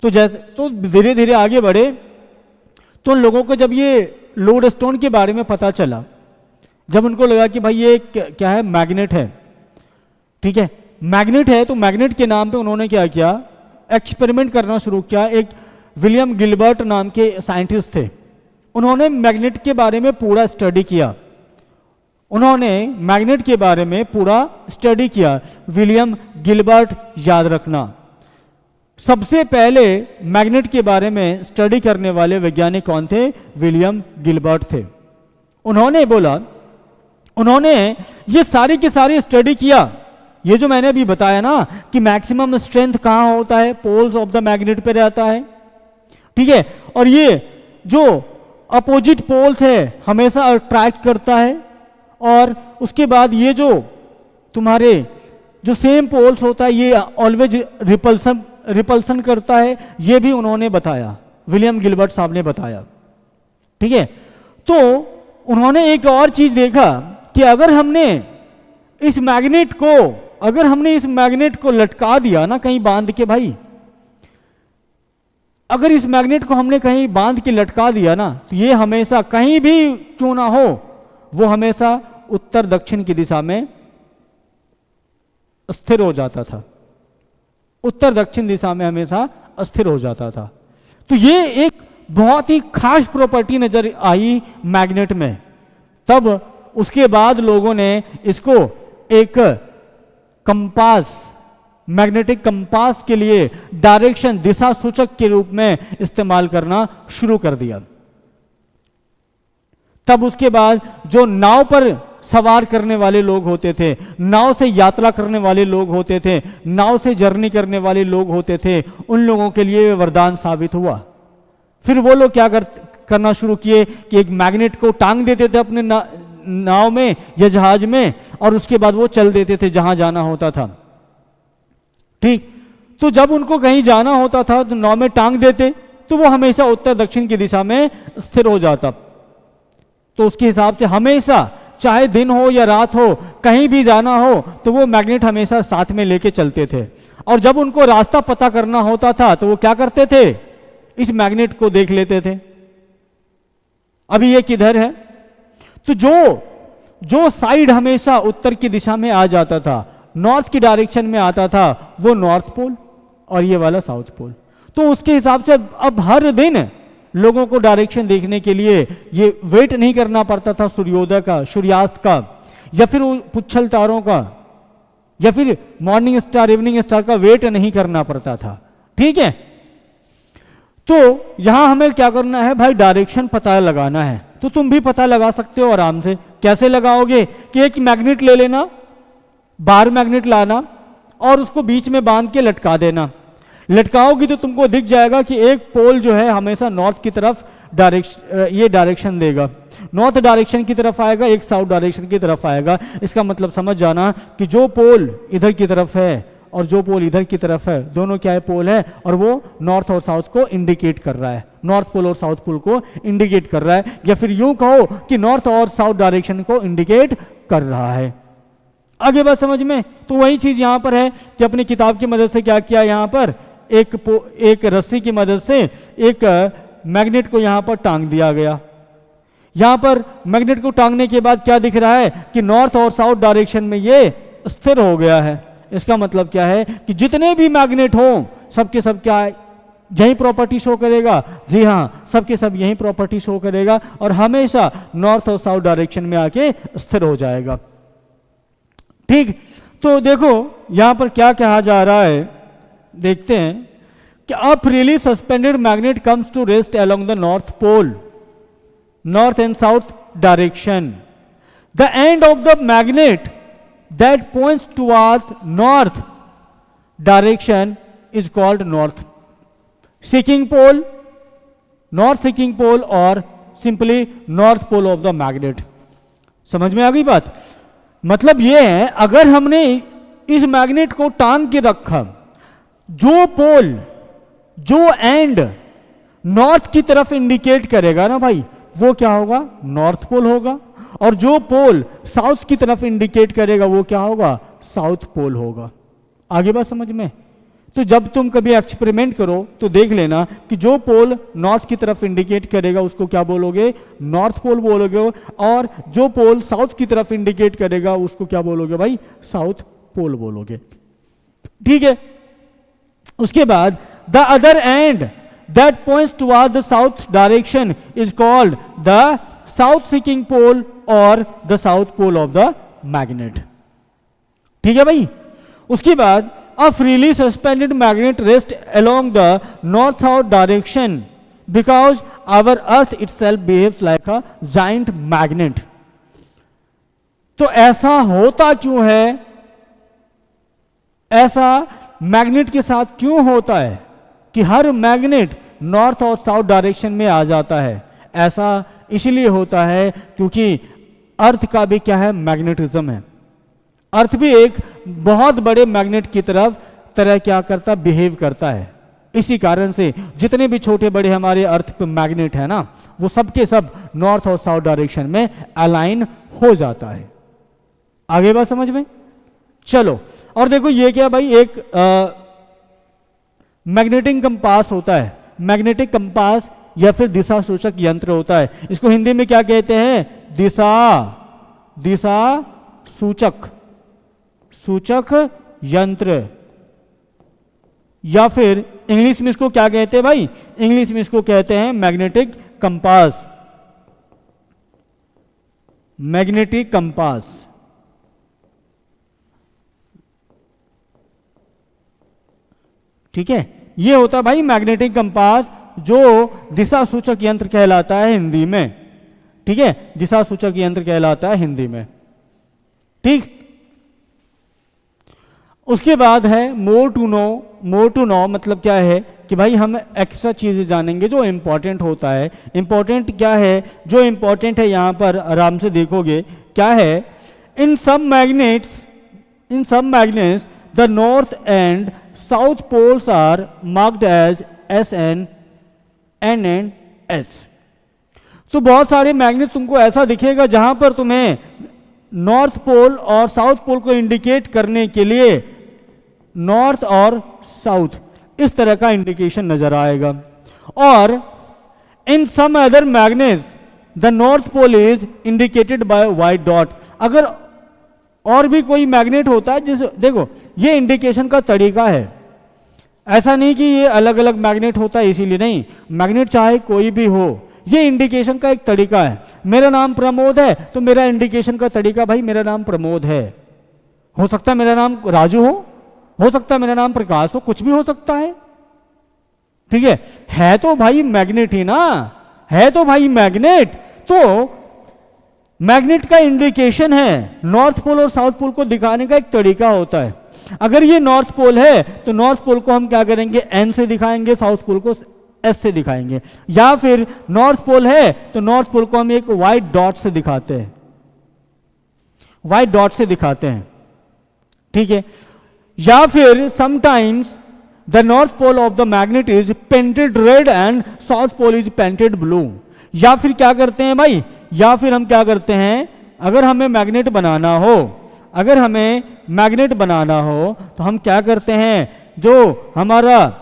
तो धीरे धीरे आगे बढ़े, तो उन लोगों को जब ये लोडस्टोन के बारे में पता चला, जब उनको लगा कि भाई ये क्या है? मैग्नेट है। ठीक है, मैग्नेट है, तो मैग्नेट के नाम पे उन्होंने क्या किया? एक्सपेरिमेंट करना शुरू किया। एक विलियम गिलबर्ट नाम के साइंटिस्ट थे, उन्होंने मैग्नेट के बारे में पूरा स्टडी किया। उन्होंने मैग्नेट के बारे में पूरा स्टडी किया। विलियम गिलबर्ट, याद रखना, सबसे पहले मैग्नेट के बारे में स्टडी करने वाले वैज्ञानिक कौन थे? विलियम गिलबर्ट थे। उन्होंने ये सारी की सारी स्टडी किया। ये जो मैंने अभी बताया ना कि मैक्सिमम स्ट्रेंथ कहाँ होता है? पोल्स ऑफ द मैग्नेट पे रहता है। ठीक है, और ये जो अपोजिट पोल्स है हमेशा अट्रैक्ट करता है, और उसके बाद ये जो तुम्हारे जो सेम पोल्स होता है ये ऑलवेज रिपल्सन करता है। ये भी उन्होंने बताया, विलियम गिलबर्ट साहब ने बताया। ठीक है, तो उन्होंने एक और चीज देखा कि अगर हमने इस मैग्नेट को लटका दिया ना कहीं बांध के, भाई अगर इस मैग्नेट को हमने कहीं बांध के लटका दिया ना, तो ये हमेशा कहीं भी क्यों ना हो, वो हमेशा उत्तर दक्षिण की दिशा में स्थिर हो जाता था। उत्तर दक्षिण दिशा में हमेशा अस्थिर हो जाता था। तो ये एक बहुत ही खास प्रॉपर्टी नजर आई मैग्नेट में। तब उसके बाद लोगों ने इसको एक कंपास, मैग्नेटिक कंपास के लिए डायरेक्शन, दिशा सूचक के रूप में इस्तेमाल करना शुरू कर दिया। तब उसके बाद जो नाव पर सवार करने वाले लोग होते थे, नाव से यात्रा करने वाले लोग होते थे, नाव से जर्नी करने वाले लोग होते थे, उन लोगों के लिए वरदान साबित हुआ। फिर वो लोग क्या करना शुरू किए कि एक मैग्नेट को टांग देते थे अपने नाव में या जहाज में, और उसके बाद वो चल देते थे जहां जाना होता था। ठीक, तो जब उनको कहीं जाना होता था तो नाव में टांग देते, तो वो हमेशा उत्तर दक्षिण की दिशा में स्थिर हो जाता। तो उसके हिसाब से हमेशा, चाहे दिन हो या रात हो, कहीं भी जाना हो, तो वो मैग्नेट हमेशा साथ में लेके चलते थे। और जब उनको रास्ता पता करना होता था तो वो क्या करते थे? इस मैग्नेट को देख लेते थे। अभी ये किधर है? तो जो साइड हमेशा उत्तर की दिशा में आ जाता था, नॉर्थ की डायरेक्शन में आता था, वो नॉर्थ पोल, और ये वाला साउथ पोल। तो उसके हिसाब से अब हर दिन लोगों को डायरेक्शन देखने के लिए ये वेट नहीं करना पड़ता था सूर्योदय का, सूर्यास्त का, या फिर पुच्छल तारों का, या फिर मॉर्निंग स्टार, इवनिंग स्टार का वेट नहीं करना पड़ता था। ठीक है, तो यहां हमें क्या करना है भाई? डायरेक्शन पता लगाना है। तो तुम भी पता लगा सकते हो आराम से। कैसे लगाओगे? कि एक मैग्नेट ले लेना, बार मैग्नेट लाना, और उसको बीच में बांध के लटका देना। लटकाओगी तो तुमको दिख जाएगा कि एक पोल जो है हमेशा नॉर्थ की तरफ ये डायरेक्शन देगा, नॉर्थ डायरेक्शन की तरफ आएगा, एक साउथ डायरेक्शन की तरफ आएगा। इसका मतलब समझ जाना कि जो पोल इधर की तरफ है और जो पोल इधर की तरफ है, दोनों क्या है? पोल है, और वो नॉर्थ और साउथ को इंडिकेट कर रहा है, नॉर्थ पोल और साउथ पोल को इंडिकेट कर रहा है, या फिर यूं कहो कि नॉर्थ और साउथ डायरेक्शन को इंडिकेट कर रहा है। आगे बात समझ में? तो वही चीज यहां पर है कि अपनी किताब की मदद से क्या किया, यहां पर एक रस्सी की मदद से एक मैग्नेट को यहां पर टांग दिया गया। यहां पर मैग्नेट को टांगने के बाद क्या दिख रहा है कि नॉर्थ और साउथ डायरेक्शन में ये स्थिर हो गया है। इसका मतलब क्या है कि जितने भी मैग्नेट हो सबके सब क्या यही प्रॉपर्टी शो करेगा? जी हाँ, सबके सब यही प्रॉपर्टी शो करेगा, और हमेशा नॉर्थ और साउथ डायरेक्शन में आके स्थिर हो जाएगा। ठीक, तो देखो यहां पर क्या कहा जा रहा है, देखते हैं कि a freely suspended magnet comes to rest along the north pole, north and south direction. The end of the magnet that points towards north direction is called north seeking pole, north seeking pole, or simply north pole of the magnet। समझ में आ गई बात? मतलब ये है, अगर हमने इस मैग्नेट को टांग के रखा, जो पोल, जो एंड नॉर्थ की तरफ इंडिकेट करेगा ना भाई, वो क्या होगा? नॉर्थ पोल होगा, और जो पोल साउथ की तरफ इंडिकेट करेगा वो क्या होगा? साउथ पोल होगा। आगे बात समझ में? तो जब तुम कभी एक्सपेरिमेंट करो तो देख लेना कि जो पोल नॉर्थ की तरफ इंडिकेट करेगा उसको क्या बोलोगे? नॉर्थ पोल बोलोगे, और जो पोल साउथ की तरफ इंडिकेट करेगा उसको क्या बोलोगे भाई? साउथ पोल बोलोगे। ठीक है, उसके बाद the other end that points toward the south direction is called the south seeking pole और the south pole of the magnet. ठीक है भाई? उसके बाद a freely suspended magnet rest along the north south direction because our earth itself behaves like a giant magnet. तो ऐसा होता क्यों है? ऐसा मैग्नेट के साथ क्यों होता है कि हर मैग्नेट नॉर्थ और साउथ डायरेक्शन में आ जाता है? ऐसा इसलिए होता है क्योंकि अर्थ का भी क्या है? मैग्नेटिज्म है। अर्थ भी एक बहुत बड़े मैग्नेट की तरह क्या करता? बिहेव करता है। इसी कारण से जितने भी छोटे बड़े हमारे अर्थ पे मैग्नेट है ना, वो सब के सब नॉर्थ और साउथ डायरेक्शन में अलाइन हो जाता है। आगे बात समझ में? चलो, और देखो ये क्या भाई, एक मैग्नेटिक कंपास होता है। मैग्नेटिक कंपास या फिर दिशा सूचक यंत्र होता है। इसको हिंदी में क्या कहते हैं? दिशा सूचक यंत्र, या फिर इंग्लिश में इसको क्या कहते हैं भाई? इंग्लिश में इसको कहते हैं मैग्नेटिक कंपास। Magnetic compass. ठीक है, ये होता है भाई मैग्नेटिक कंपास, जो दिशा सूचक यंत्र कहलाता है हिंदी में। ठीक है, दिशा सूचक यंत्र कहलाता है हिंदी में। ठीक, उसके बाद है मोर टू नो मतलब क्या है कि भाई हम एक्स्ट्रा चीजें जानेंगे जो इंपॉर्टेंट होता है। इंपॉर्टेंट क्या है? जो इंपॉर्टेंट है यहां पर आराम से देखोगे क्या है? In some magnets the north and south poles are marked as SN, N and S। तो बहुत सारे मैग्नेट तुमको ऐसा दिखेगा जहां पर तुम्हें नॉर्थ पोल और साउथ पोल को इंडिकेट करने के लिए नॉर्थ और साउथ इस तरह का इंडिकेशन नजर आएगा। और in some other magnets the north pole is indicated by white dot. अगर और भी कोई मैग्नेट होता है जिस, देखो ये इंडिकेशन का तरीका है, ऐसा नहीं कि ये अलग अलग मैग्नेट होता है इसीलिए, नहीं, मैग्नेट चाहे कोई भी हो, ये इंडिकेशन का एक तरीका है। मेरा नाम प्रमोद है तो मेरा इंडिकेशन का तरीका भाई मेरा नाम प्रमोद है। हो सकता है मेरा नाम राजू हो सकता है मेरा नाम प्रकाश हो, कुछ भी हो सकता है, ठीक है तो भाई मैग्नेट ही ना, है तो भाई मैग्नेट। तो मैग्नेट का इंडिकेशन है, नॉर्थ पोल और साउथ पोल को दिखाने का एक तरीका होता है। अगर ये नॉर्थ पोल है तो नॉर्थ पोल को हम क्या करेंगे, एन से दिखाएंगे, साउथ पोल को एस से दिखाएंगे, या फिर नॉर्थ पोल है तो नॉर्थ पोल को हम एक व्हाइट डॉट से दिखाते हैं, व्हाइट डॉट से दिखाते हैं, ठीक है। या फिर sometimes the north pole of the magnet is painted red and south pole is painted blue. या फिर क्या करते हैं भाई, या फिर हम क्या करते हैं, अगर हमें मैग्नेट बनाना हो, अगर हमें मैग्नेट बनाना हो तो हम क्या करते हैं, जो हमारा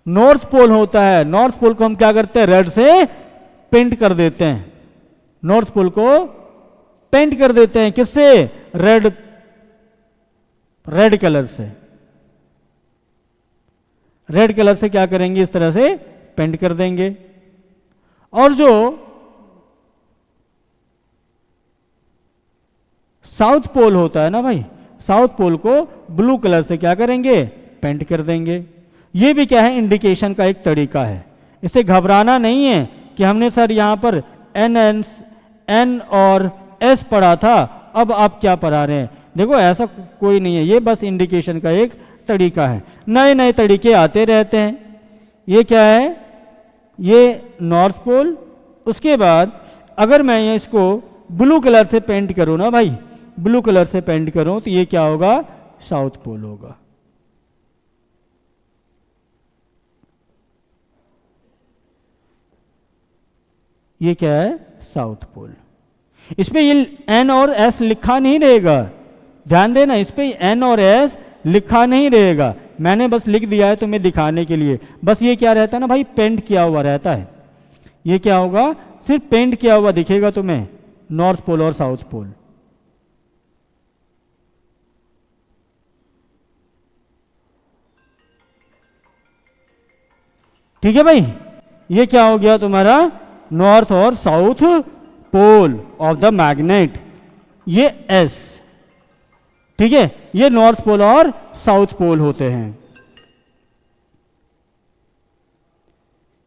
नॉर्थ पोल होता है, नॉर्थ पोल को हम क्या करते हैं, रेड से पेंट कर देते हैं, नॉर्थ पोल को पेंट कर देते हैं, किससे, रेड कलर से, रेड कलर से क्या करेंगे, इस तरह से पेंट कर देंगे। और जो साउथ पोल होता है ना भाई, साउथ पोल को ब्लू कलर से क्या करेंगे, पेंट कर देंगे। ये भी क्या है, इंडिकेशन का एक तरीका है। इससे घबराना नहीं है कि हमने सर यहां पर एन और एस पढ़ा था, अब आप क्या पढ़ा रहे हैं, देखो ऐसा कोई नहीं है, ये बस इंडिकेशन का एक तरीका है। नए नए तरीके आते रहते हैं। ये क्या है, ये नॉर्थ पोल, उसके बाद अगर मैं इसको ब्लू कलर से पेंट करूं ना भाई, ब्लू कलर से पेंट करूं तो ये क्या होगा, साउथ पोल होगा। ये क्या है, साउथ पोल। इसमें ये एन और एस लिखा नहीं रहेगा, ध्यान देना, इस पे एन और एस लिखा नहीं रहेगा, मैंने बस लिख दिया है तुम्हें दिखाने के लिए। बस ये क्या रहता है ना भाई, पेंट किया हुआ रहता है। ये क्या होगा, सिर्फ पेंट किया हुआ दिखेगा तुम्हें, नॉर्थ पोल और साउथ पोल। ठीक है भाई, ये क्या हो गया तुम्हारा, नॉर्थ और south pole of the magnet, ये एस, ठीक है, ये नॉर्थ पोल और साउथ पोल होते हैं,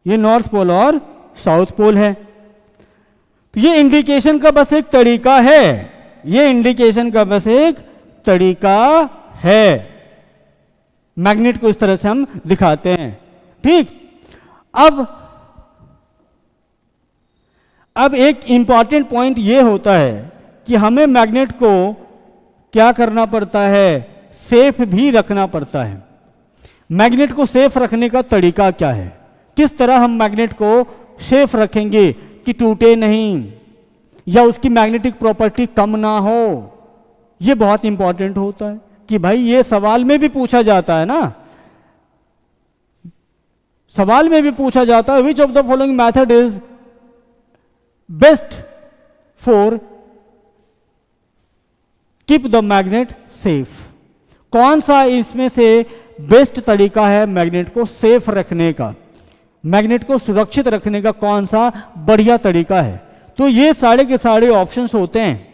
ये नॉर्थ पोल और साउथ पोल है। तो ये इंडिकेशन का बस एक तरीका है, ये इंडिकेशन का बस एक तरीका है, मैग्नेट को इस तरह से हम दिखाते हैं, ठीक। अब एक इंपॉर्टेंट पॉइंट ये होता है कि हमें मैग्नेट को क्या करना पड़ता है, सेफ भी रखना पड़ता है। मैग्नेट को सेफ रखने का तरीका क्या है, किस तरह हम मैग्नेट को सेफ रखेंगे कि टूटे नहीं या उसकी मैग्नेटिक प्रॉपर्टी कम ना हो, ये बहुत इंपॉर्टेंट होता है। कि भाई ये सवाल में भी पूछा जाता है ना, सवाल में भी पूछा जाता है, which of the following method is best for keep the magnet safe. कौन सा इसमें से बेस्ट तरीका है मैग्नेट को सेफ रखने का, मैग्नेट को सुरक्षित रखने का कौन सा बढ़िया तरीका है। तो ये सारे के सारे ऑप्शंस होते हैं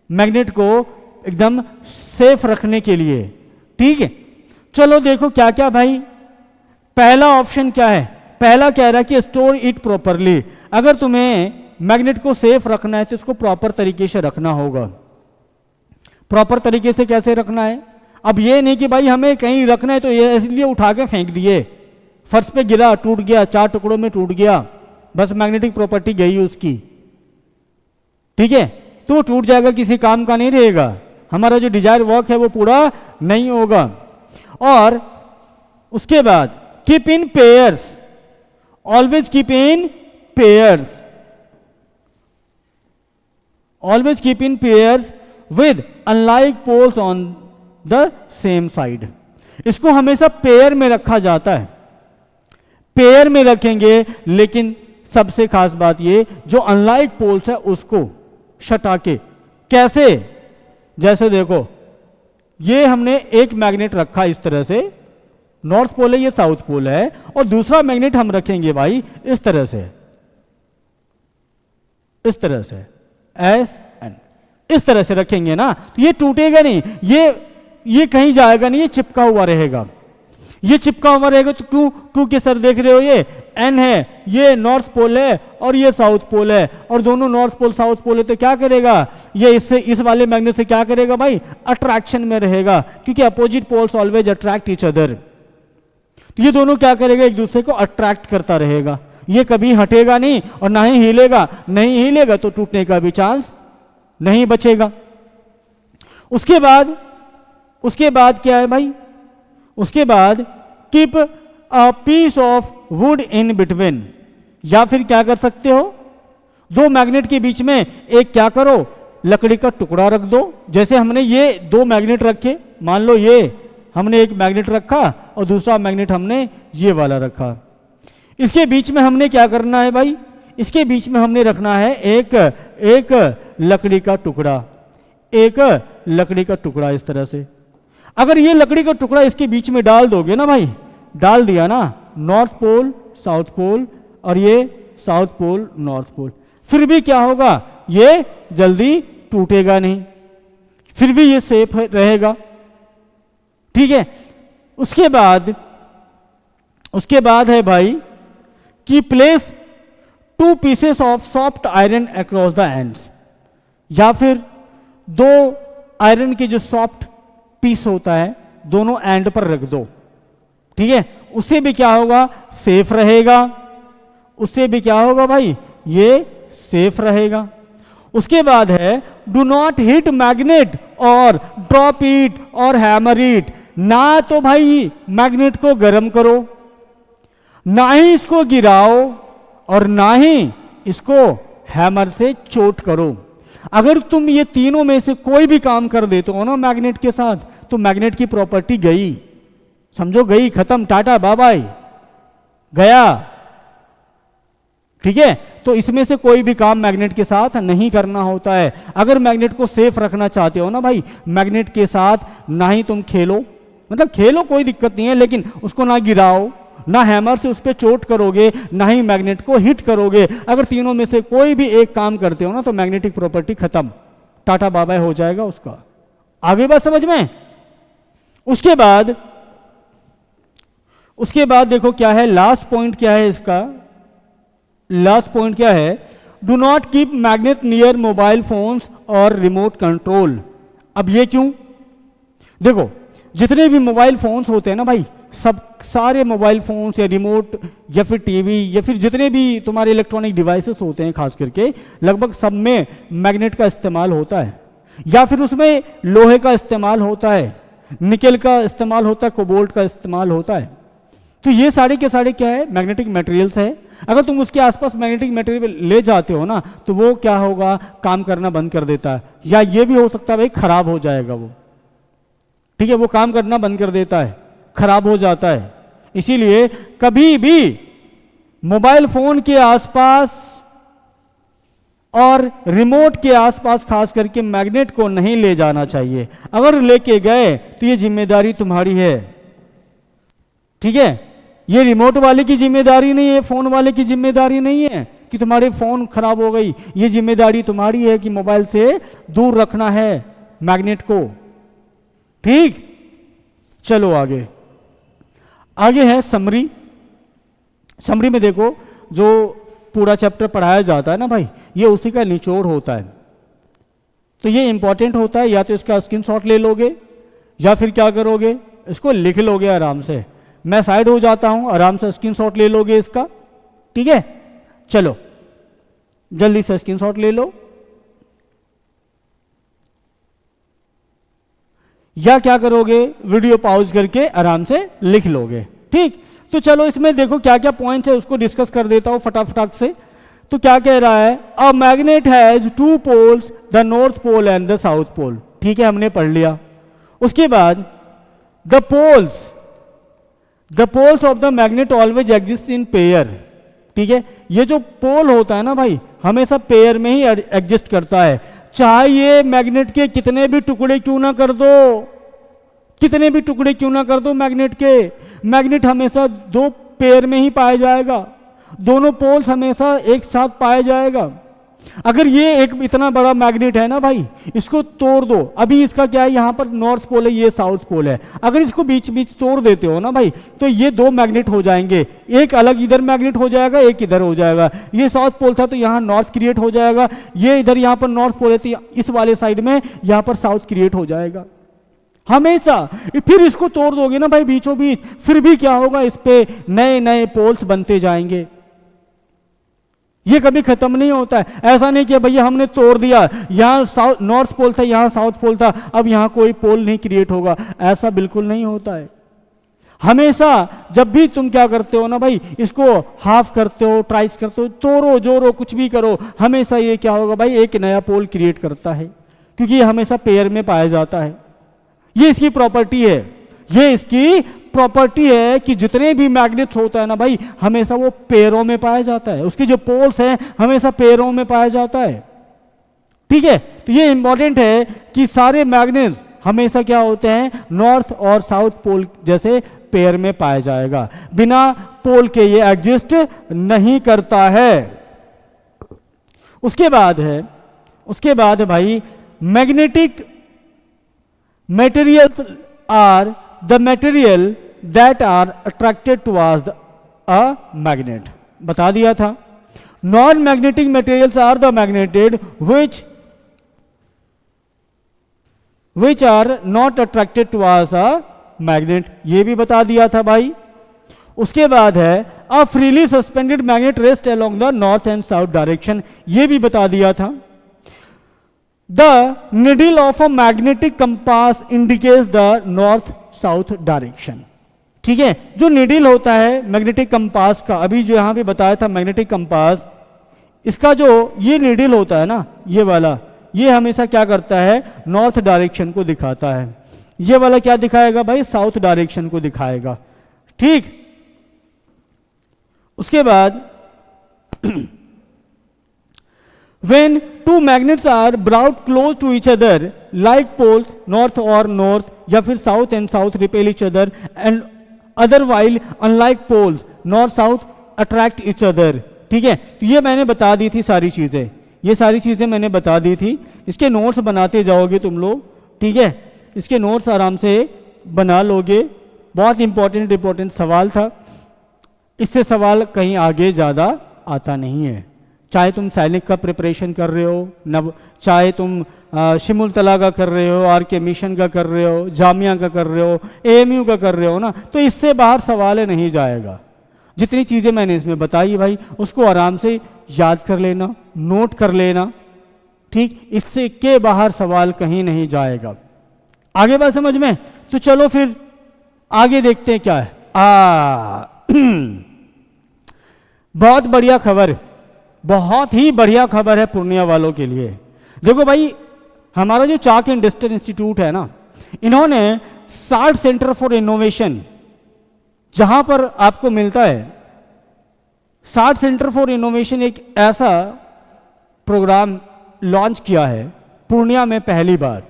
मैग्नेट को एकदम सेफ रखने के लिए, ठीक है। चलो देखो क्या क्या भाई, पहला ऑप्शन क्या है, पहला कह रहा है कि स्टोर इट प्रॉपरली। अगर तुम्हें मैग्नेट को सेफ रखना है तो इसको प्रॉपर तरीके से रखना होगा। प्रॉपर तरीके से कैसे रखना है, अब ये नहीं कि भाई हमें कहीं रखना है तो ये इसलिए उठा के फेंक दिए, फर्श पे गिरा टूट गया, 4 टुकड़ों में टूट गया, बस मैग्नेटिक प्रॉपर्टी गई उसकी, ठीक है, तो टूट जाएगा, किसी काम का नहीं रहेगा, हमारा जो डिजायर वर्क है वो पूरा नहीं होगा। और उसके बाद keep in pairs, always keep in pairs, always keep in pairs with unlike poles on the same side. इसको हमेशा पेयर में रखा जाता है, पेयर में रखेंगे, लेकिन सबसे खास बात ये जो अनलाइक पोल्स है उसको सटा के। कैसे? जैसे देखो ये हमने एक मैग्नेट रखा इस तरह से, नॉर्थ पोल है, ये साउथ पोल है, और दूसरा मैग्नेट हम रखेंगे भाई इस तरह से, इस तरह से एस एन, इस तरह से रखेंगे ना, तो ये टूटेगा नहीं, ये कहीं जाएगा नहीं, ये चिपका हुआ रहेगा। ये चिपका हुआ रहेगा तो क्योंकि सर देख रहे हो ये एन है, ये नॉर्थ पोल है और ये साउथ पोल है, और दोनों नॉर्थ पोल साउथ पोल है, तो क्या करेगा ये इससे, इस वाले मैग्नेट से क्या करेगा भाई, अट्रैक्शन में रहेगा, क्योंकि opposite poles always attract each other. तो ये दोनों क्या करेगा, एक दूसरे को अट्रैक्ट करता रहेगा, ये कभी हटेगा नहीं और ना ही हिलेगा, नहीं हिलेगा तो टूटने का भी चांस नहीं बचेगा। उसके बाद क्या है भाई, उसके बाद keep a piece of wood in between, या फिर क्या कर सकते हो, दो मैग्नेट के बीच में एक क्या करो, लकड़ी का टुकड़ा रख दो। जैसे हमने ये दो मैग्नेट रखे, मान लो ये हमने एक मैग्नेट रखा और दूसरा मैग्नेट हमने ये वाला रखा, इसके बीच में हमने क्या करना है भाई, इसके बीच में हमने रखना है एक लकड़ी का टुकड़ा, एक लकड़ी का टुकड़ा इस तरह से। अगर ये लकड़ी का टुकड़ा इसके बीच में डाल दोगे ना भाई, डाल दिया ना, नॉर्थ पोल साउथ पोल और ये साउथ पोल नॉर्थ पोल, फिर भी क्या होगा, ये जल्दी टूटेगा नहीं, फिर भी ये सेफ रहेगा। ठीक है। उसके बाद है भाई कि place 2 pieces of soft iron across the ends, या फिर दो आयरन के जो सॉफ्ट पीस होता है दोनों एंड पर रख दो। ठीक है, उससे भी क्या होगा, सेफ रहेगा, उससे भी क्या होगा भाई, ये सेफ रहेगा। उसके बाद है डू नॉट हिट मैग्नेट और ड्रॉप इट और हैमर इट, ना तो भाई मैग्नेट को गर्म करो, ना ही इसको गिराओ और ना ही इसको हैमर से चोट करो। अगर तुम ये तीनों में से कोई भी काम कर देते हो ना मैग्नेट के साथ, तो मैग्नेट की प्रॉपर्टी गई, समझो गई, खत्म, टाटा बाय बाय, गया। ठीक है, तो इसमें से कोई भी काम मैग्नेट के साथ नहीं करना होता है। अगर मैग्नेट को सेफ रखना चाहते हो ना भाई, मैग्नेट के साथ ना ही तुम खेलो, मतलब खेलो कोई दिक्कत नहीं है, लेकिन उसको ना गिराओ, ना हैमर से उस पर चोट करोगे, ना ही मैग्नेट को हिट करोगे। अगर तीनों में से कोई भी एक काम करते हो ना, तो मैग्नेटिक प्रॉपर्टी खत्म, टाटा बाय बाय हो जाएगा उसका। आगे बात समझ में। उसके बाद देखो क्या है, लास्ट पॉइंट क्या है इसका, लास्ट पॉइंट क्या है, do not keep magnet near mobile phones और रिमोट कंट्रोल। अब ये क्यों, देखो जितने भी मोबाइल फोन्स होते हैं ना भाई, सब सारे मोबाइल फोन्स या रिमोट या फिर टीवी या फिर जितने भी तुम्हारे इलेक्ट्रॉनिक डिवाइसेस होते हैं, खास करके लगभग सब में मैग्नेट का इस्तेमाल होता है, या फिर उसमें लोहे का इस्तेमाल होता है, निकल का इस्तेमाल होता है, कोबाल्ट का इस्तेमाल होता है। तो ये सारे के सारे क्या है, मैग्नेटिक मटेरियल्स है। अगर तुम उसके आसपास मैग्नेटिक मटेरियल ले जाते हो ना, तो वो क्या होगा, काम करना बंद कर देता है, या ये भी हो सकता है भाई खराब हो जाएगा वो। ठीक है, वो काम करना बंद कर देता है, खराब हो जाता है। इसीलिए कभी भी मोबाइल फोन के आसपास और रिमोट के आसपास खास करके मैग्नेट को नहीं ले जाना चाहिए। अगर लेके गए तो ये जिम्मेदारी तुम्हारी है। ठीक है, ये रिमोट वाले की जिम्मेदारी नहीं है, फोन वाले की जिम्मेदारी नहीं है कि तुम्हारे फोन खराब हो गई। ये जिम्मेदारी तुम्हारी है कि मोबाइल से दूर रखना है मैग्नेट को। ठीक, चलो आगे है समरी। समरी में देखो जो पूरा चैप्टर पढ़ाया जाता है ना भाई, ये उसी का निचोड़ होता है। तो ये इंपॉर्टेंट होता है, या तो इसका स्क्रीनशॉट ले लोगे या फिर क्या करोगे, इसको लिख लोगे आराम से। मैं साइड हो जाता हूं, आराम से स्क्रीनशॉट ले लोगे इसका। ठीक है, चलो जल्दी से स्क्रीनशॉट ले लो, या क्या करोगे, वीडियो पॉज करके आराम से लिख लोगे। ठीक, तो चलो इसमें देखो क्या क्या पॉइंट्स है, उसको डिस्कस कर देता हूं फटाफट से। तो क्या कह रहा है, a magnet has 2 poles, the north pole and the south pole. ठीक है, हमने पढ़ लिया। उसके बाद the poles the poles of the magnet always exist in pair. ठीक है, ये जो पोल होता है ना भाई, हमेशा पेयर में ही एग्जिस्ट करता है, चाहे ये मैग्नेट के कितने भी टुकड़े क्यों ना कर दो, कितने भी टुकड़े क्यों ना कर दो मैग्नेट के, मैग्नेट हमेशा दो पेयर में ही पाया जाएगा, दोनों पोल्स हमेशा एक साथ पाया जाएगा। अगर ये एक इतना बड़ा मैग्नेट है ना भाई, इसको तोड़ दो, अभी इसका क्या है, यहां पर नॉर्थ पोल है, ये साउथ पोल है, अगर इसको बीच बीच तोड़ देते हो ना भाई, तो ये दो मैग्नेट हो जाएंगे, एक अलग इधर मैग्नेट हो जाएगा, एक इधर हो जाएगा। ये साउथ पोल था तो यहां नॉर्थ क्रिएट हो जाएगा, ये इधर यहां पर नॉर्थ पोल है तो इस वाले साइड में यहां पर साउथ क्रिएट हो जाएगा हमेशा। फिर इसको तोड़ दोगे ना भाई बीचों बीच, फिर भी क्या होगा, इस पे नए नए पोल्स बनते जाएंगे, ये कभी खत्म नहीं होता है। ऐसा नहीं कि भैया हमने तोड़ दिया, यहां साउथ नॉर्थ पोल था, यहां साउथ पोल था, अब यहां कोई पोल नहीं क्रिएट होगा, ऐसा बिल्कुल नहीं होता है। हमेशा जब भी तुम क्या करते हो ना भाई, इसको हाफ करते हो, ट्राइस करते हो, तोड़ो जोड़ो कुछ भी करो, हमेशा ये क्या होगा भाई, एक नया पोल क्रिएट करता है, क्योंकि ये हमेशा पेयर में पाया जाता है। ये इसकी प्रॉपर्टी है, ये इसकी प्रॉपर्टी है कि जितने भी मैग्नेट्स होता है ना भाई, हमेशा वो पेयरों में पाया जाता है, उसके जो पोल्स हैं हमेशा पेयरों में पाया जाता है। ठीक है, तो ये इंपॉर्टेंट है कि सारे मैग्नेट्स हमेशा क्या होते हैं, नॉर्थ और साउथ पोल जैसे पेयर में पाया जाएगा, बिना पोल के ये एग्जिस्ट नहीं करता है। उसके बाद है भाई, magnetic materials are the material that are attracted towards a magnet, बता दिया था। Non magnetic materials are the magneted which are not attracted towards a magnet, ये भी बता दिया था भाई। उसके बाद है a freely suspended magnet rest along the north and south direction, ये भी बता दिया था। The needle of a magnetic compass indicates the north south direction। ठीक है, जो निडिल होता है मैग्नेटिक कंपास का, अभी जो यहां पे बताया था मैग्नेटिक कंपास, इसका जो ये निडिल होता है ना, ये वाला, ये हमेशा क्या करता है, नॉर्थ डायरेक्शन को दिखाता है, ये वाला क्या दिखाएगा भाई, साउथ डायरेक्शन को दिखाएगा। ठीक, उसके बाद when two magnets are brought close to each other like poles north or north, या फिर south and south repel each other and other while unlike poles north south attract each other। ठीक है, तो ये मैंने बता दी थी सारी चीजें, ये सारी चीजें मैंने बता दी थी, इसके नोट्स बनाते जाओगे तुम लोग। ठीक है, इसके नोट्स आराम से बना लोगे, बहुत इंपॉर्टेंट सवाल था, इससे सवाल कहीं आगे ज़्यादा आता नहीं है। चाहे तुम सैनिक का प्रिपरेशन कर रहे हो, चाहे तुम शिमुल तला का कर रहे हो, आर के मिशन का कर रहे हो, जामिया का कर रहे हो, एएमयू का कर रहे हो ना, तो इससे बाहर सवाल नहीं जाएगा। जितनी चीज़ें मैंने इसमें बताई भाई, उसको आराम से याद कर लेना, नोट कर लेना। ठीक, इससे के बाहर सवाल कहीं नहीं जाएगा। आगे बात समझ में? तो चलो फिर आगे देखते हैं क्या है। बहुत बढ़िया खबर, बहुत ही बढ़िया खबर है पूर्णिया वालों के लिए। देखो भाई, हमारा जो चाक एंड डिस्टेंस इंस्टीट्यूट है ना, इन्होंने 60 सेंटर फॉर इनोवेशन, जहां पर आपको मिलता है 60 सेंटर फॉर इनोवेशन, एक ऐसा प्रोग्राम लॉन्च किया है पूर्णिया में पहली बार,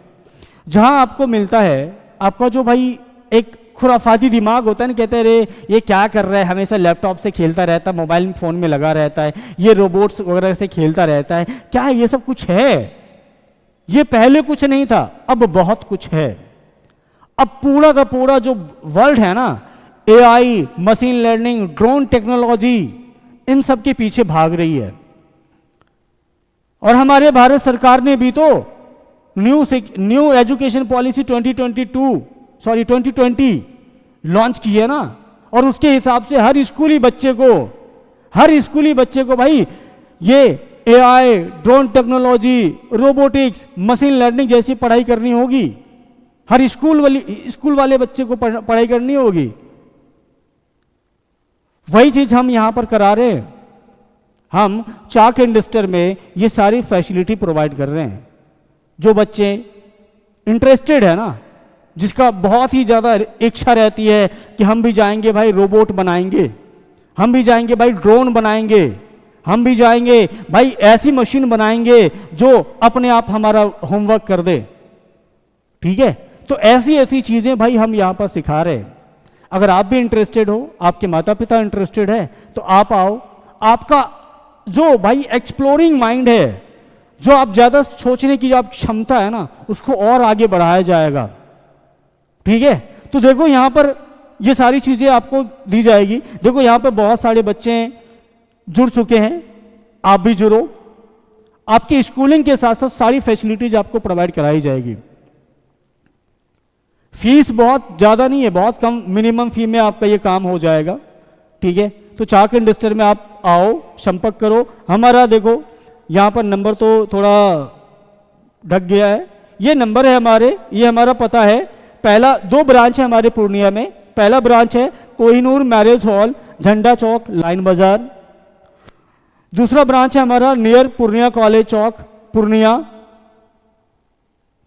जहां आपको मिलता है, आपका जो भाई एक खुराफाती दिमाग होता है ना, कहते हैं रे ये क्या कर रहा है, हमेशा लैपटॉप से खेलता रहता है, मोबाइल फोन में लगा रहता है, ये रोबोट्स वगैरह से खेलता रहता है, क्या ये सब कुछ है? ये पहले कुछ नहीं था, अब बहुत कुछ है। अब पूरा का पूरा जो वर्ल्ड है ना, AI, machine learning, drone technology, इन सब के पीछे भाग रही है। और हमारे भारत सरकार ने भी तो न्यू एजुकेशन पॉलिसी 2020 लॉन्च की है ना, और उसके हिसाब से हर स्कूली बच्चे को भाई ये AI, drone technology, robotics, machine learning जैसी पढ़ाई करनी होगी। हर स्कूल वाले बच्चे को पढ़ाई करनी होगी। वही चीज हम यहां पर करा रहे हैं। हम चाक एंड डिस्टर में ये सारी फैसिलिटी प्रोवाइड कर रहे हैं। जो बच्चे इंटरेस्टेड है ना, जिसका बहुत ही ज़्यादा इच्छा रहती है कि हम भी जाएंगे भाई रोबोट बनाएंगे, हम भी जाएंगे भाई ड्रोन बनाएंगे, हम भी जाएंगे भाई ऐसी मशीन बनाएंगे जो अपने आप हमारा होमवर्क कर दे। ठीक है, तो ऐसी ऐसी चीज़ें भाई हम यहाँ पर सिखा रहे हैं। अगर आप भी इंटरेस्टेड हो, आपके माता पिता इंटरेस्टेड है, तो आप आओ। आपका जो भाई एक्सप्लोरिंग माइंड है, जो आप ज़्यादा सोचने की जो आप क्षमता है ना, उसको और आगे बढ़ाया जाएगा। ठीक है, तो देखो यहाँ पर ये सारी चीज़ें आपको दी जाएगी। देखो यहाँ पर बहुत सारे बच्चे जुड़ चुके हैं, आप भी जुड़ो। आपकी स्कूलिंग के साथ साथ सारी फैसिलिटीज आपको प्रोवाइड कराई जाएगी। फीस बहुत ज़्यादा नहीं है, बहुत कम मिनिमम फी में आपका ये काम हो जाएगा। ठीक है, तो चाक एंड डस्टर में आप आओ, संपर्क करो। हमारा देखो यहाँ पर नंबर तो थोड़ा ढक गया है, ये नंबर है हमारे, ये हमारा पता है। पहला 2 ब्रांच है हमारे पूर्णिया में। पहला ब्रांच है कोहिनूर मैरिज हॉल, झंडा चौक, लाइन बाजार। दूसरा ब्रांच है हमारा नियर पूर्णिया कॉलेज चौक, पूर्णिया।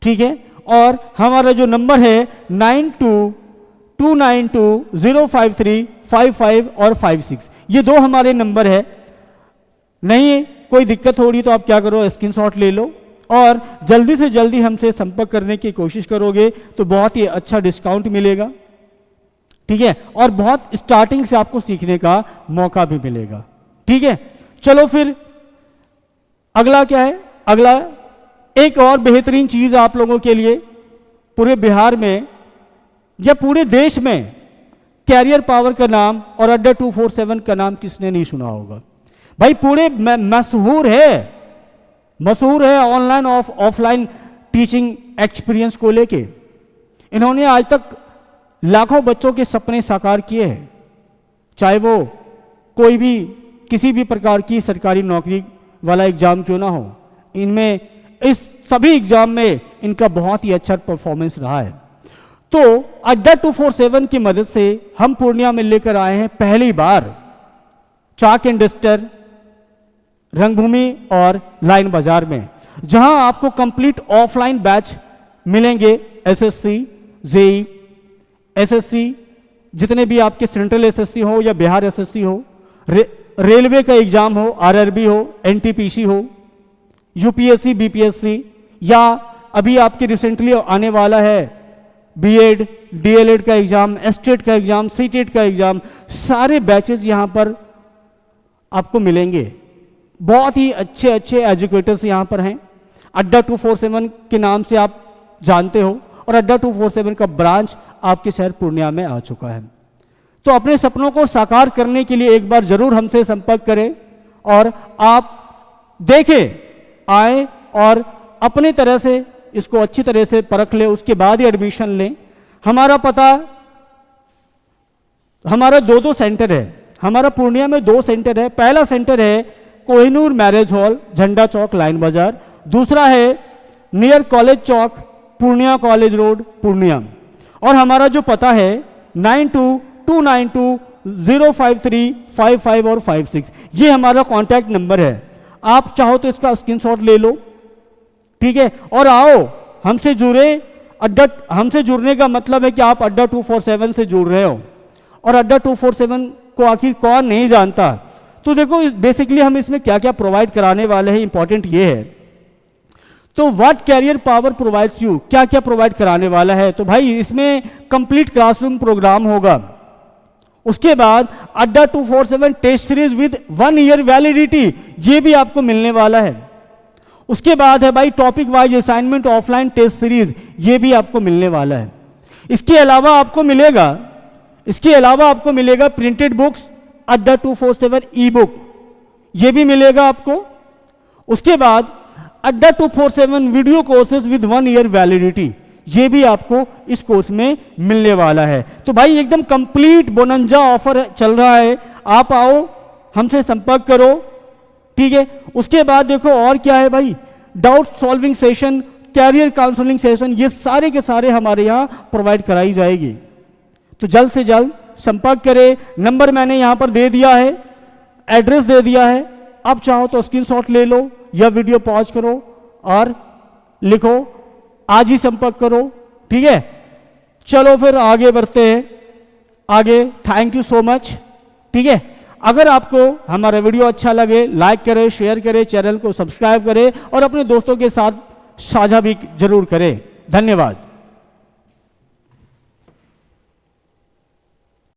ठीक है, और हमारा जो नंबर है 9229205355 और 56, ये 2 हमारे नंबर है। नहीं कोई दिक्कत हो रही तो आप क्या करो, स्क्रीनशॉट ले लो और जल्दी से जल्दी हमसे संपर्क करने की कोशिश करोगे तो बहुत ही अच्छा डिस्काउंट मिलेगा। ठीक है, और बहुत स्टार्टिंग से आपको सीखने का मौका भी मिलेगा। ठीक है, चलो फिर अगला क्या है। अगला एक और बेहतरीन चीज आप लोगों के लिए, पूरे बिहार में या पूरे देश में कैरियर पावर का नाम और अड्डा 247 का नाम किसने नहीं सुना होगा भाई। पूरे मशहूर है ऑनलाइन ऑफलाइन टीचिंग एक्सपीरियंस को लेके। इन्होंने आज तक लाखों बच्चों के सपने साकार किए हैं, चाहे वो कोई भी किसी भी प्रकार की सरकारी नौकरी वाला एग्जाम क्यों ना हो। इनमें इस सभी एग्जाम में इनका बहुत ही अच्छा परफॉर्मेंस रहा है। तो अड्डा 247 की मदद से हम पूर्णिया में लेकर आए हैं पहली बार चाक एंड डस्टर, रंगभूमि और लाइन बाजार में, जहां आपको कंप्लीट ऑफलाइन बैच मिलेंगे। एसएससी, जेई, एसएससी, जितने भी आपके सेंट्रल एसएससी हो या बिहार एसएससी हो, रेलवे का एग्जाम हो, आरआरबी हो, एनटीपीसी हो, यूपीएससी, बीपीएससी, या अभी आपके रिसेंटली आने वाला है बीएड, डीएलएड का एग्जाम, एस्टेट का एग्जाम, सीटेट का एग्जाम, सारे बैचेस यहां पर आपको मिलेंगे। बहुत ही अच्छे अच्छे एजुकेटर्स यहां पर हैं। अड्डा 247 के नाम से आप जानते हो, और अड्डा 247 का ब्रांच आपके शहर पूर्णिया में आ चुका है। तो अपने सपनों को साकार करने के लिए एक बार जरूर हमसे संपर्क करें और आप देखें, आए और अपने तरह से इसको अच्छी तरह से परख ले, उसके बाद ही एडमिशन लें। हमारा पता, हमारा 2 सेंटर है। हमारा पूर्णिया में 2 सेंटर है। पहला सेंटर है कोहिनूर मैरिज हॉल, झंडा चौक, लाइन बाजार। दूसरा है नियर कॉलेज चौक, पूर्णिया कॉलेज रोड, पूर्णिया। और हमारा जो पता है 9229205355 और 56, ये हमारा कॉन्टैक्ट नंबर है। आप चाहो तो इसका स्क्रीनशॉट ले लो। ठीक है, और आओ हमसे जुड़े। हमसे जुड़ने का मतलब है कि आप अड्डा 247 से जुड़ रहे हो, और अड्डा 247 को आखिर कौन नहीं जानता। तो देखो बेसिकली हम इसमें क्या क्या प्रोवाइड कराने वाले हैं, इंपॉर्टेंट ये है। तो what career power provides you, क्या क्या प्रोवाइड कराने वाला है। तो भाई इसमें कंप्लीट क्लासरूम प्रोग्राम होगा। उसके बाद Adda 247 test series with 1 year validity, ये भी आपको मिलने वाला है। उसके बाद है भाई topic wise assignment offline test series, ये भी आपको मिलने वाला है। इसके अलावा आपको मिलेगा प्रिंटेड बुक्स, अड्डा 247 ई बुक, ये भी मिलेगा आपको। उसके बाद Adda 247 video courses with 1 year validity, ये भी आपको इस कोर्स में मिलने वाला है। तो भाई एकदम कंप्लीट बोनंजा ऑफर चल रहा है। आप आओ, हमसे संपर्क करो। ठीक है, उसके बाद देखो और क्या है भाई, doubt solving session, career counselling session, ये सारे के सारे हमारे यहाँ प्रोवाइड कराई जाएगी। तो जल्द से जल्द संपर्क करें। नंबर मैंने यहाँ पर दे दिया है, एड्रेस दे दिया है। आप चाहो तो स्क्रीनशॉट ले लो या वीडियो पॉज करो और लिखो, आज ही संपर्क करो। ठीक है, चलो फिर आगे बढ़ते हैं आगे। Thank you so much. ठीक है, अगर आपको हमारा वीडियो अच्छा लगे लाइक करें, शेयर करें, चैनल को सब्सक्राइब करें और अपने दोस्तों के साथ साझा भी जरूर करें। धन्यवाद।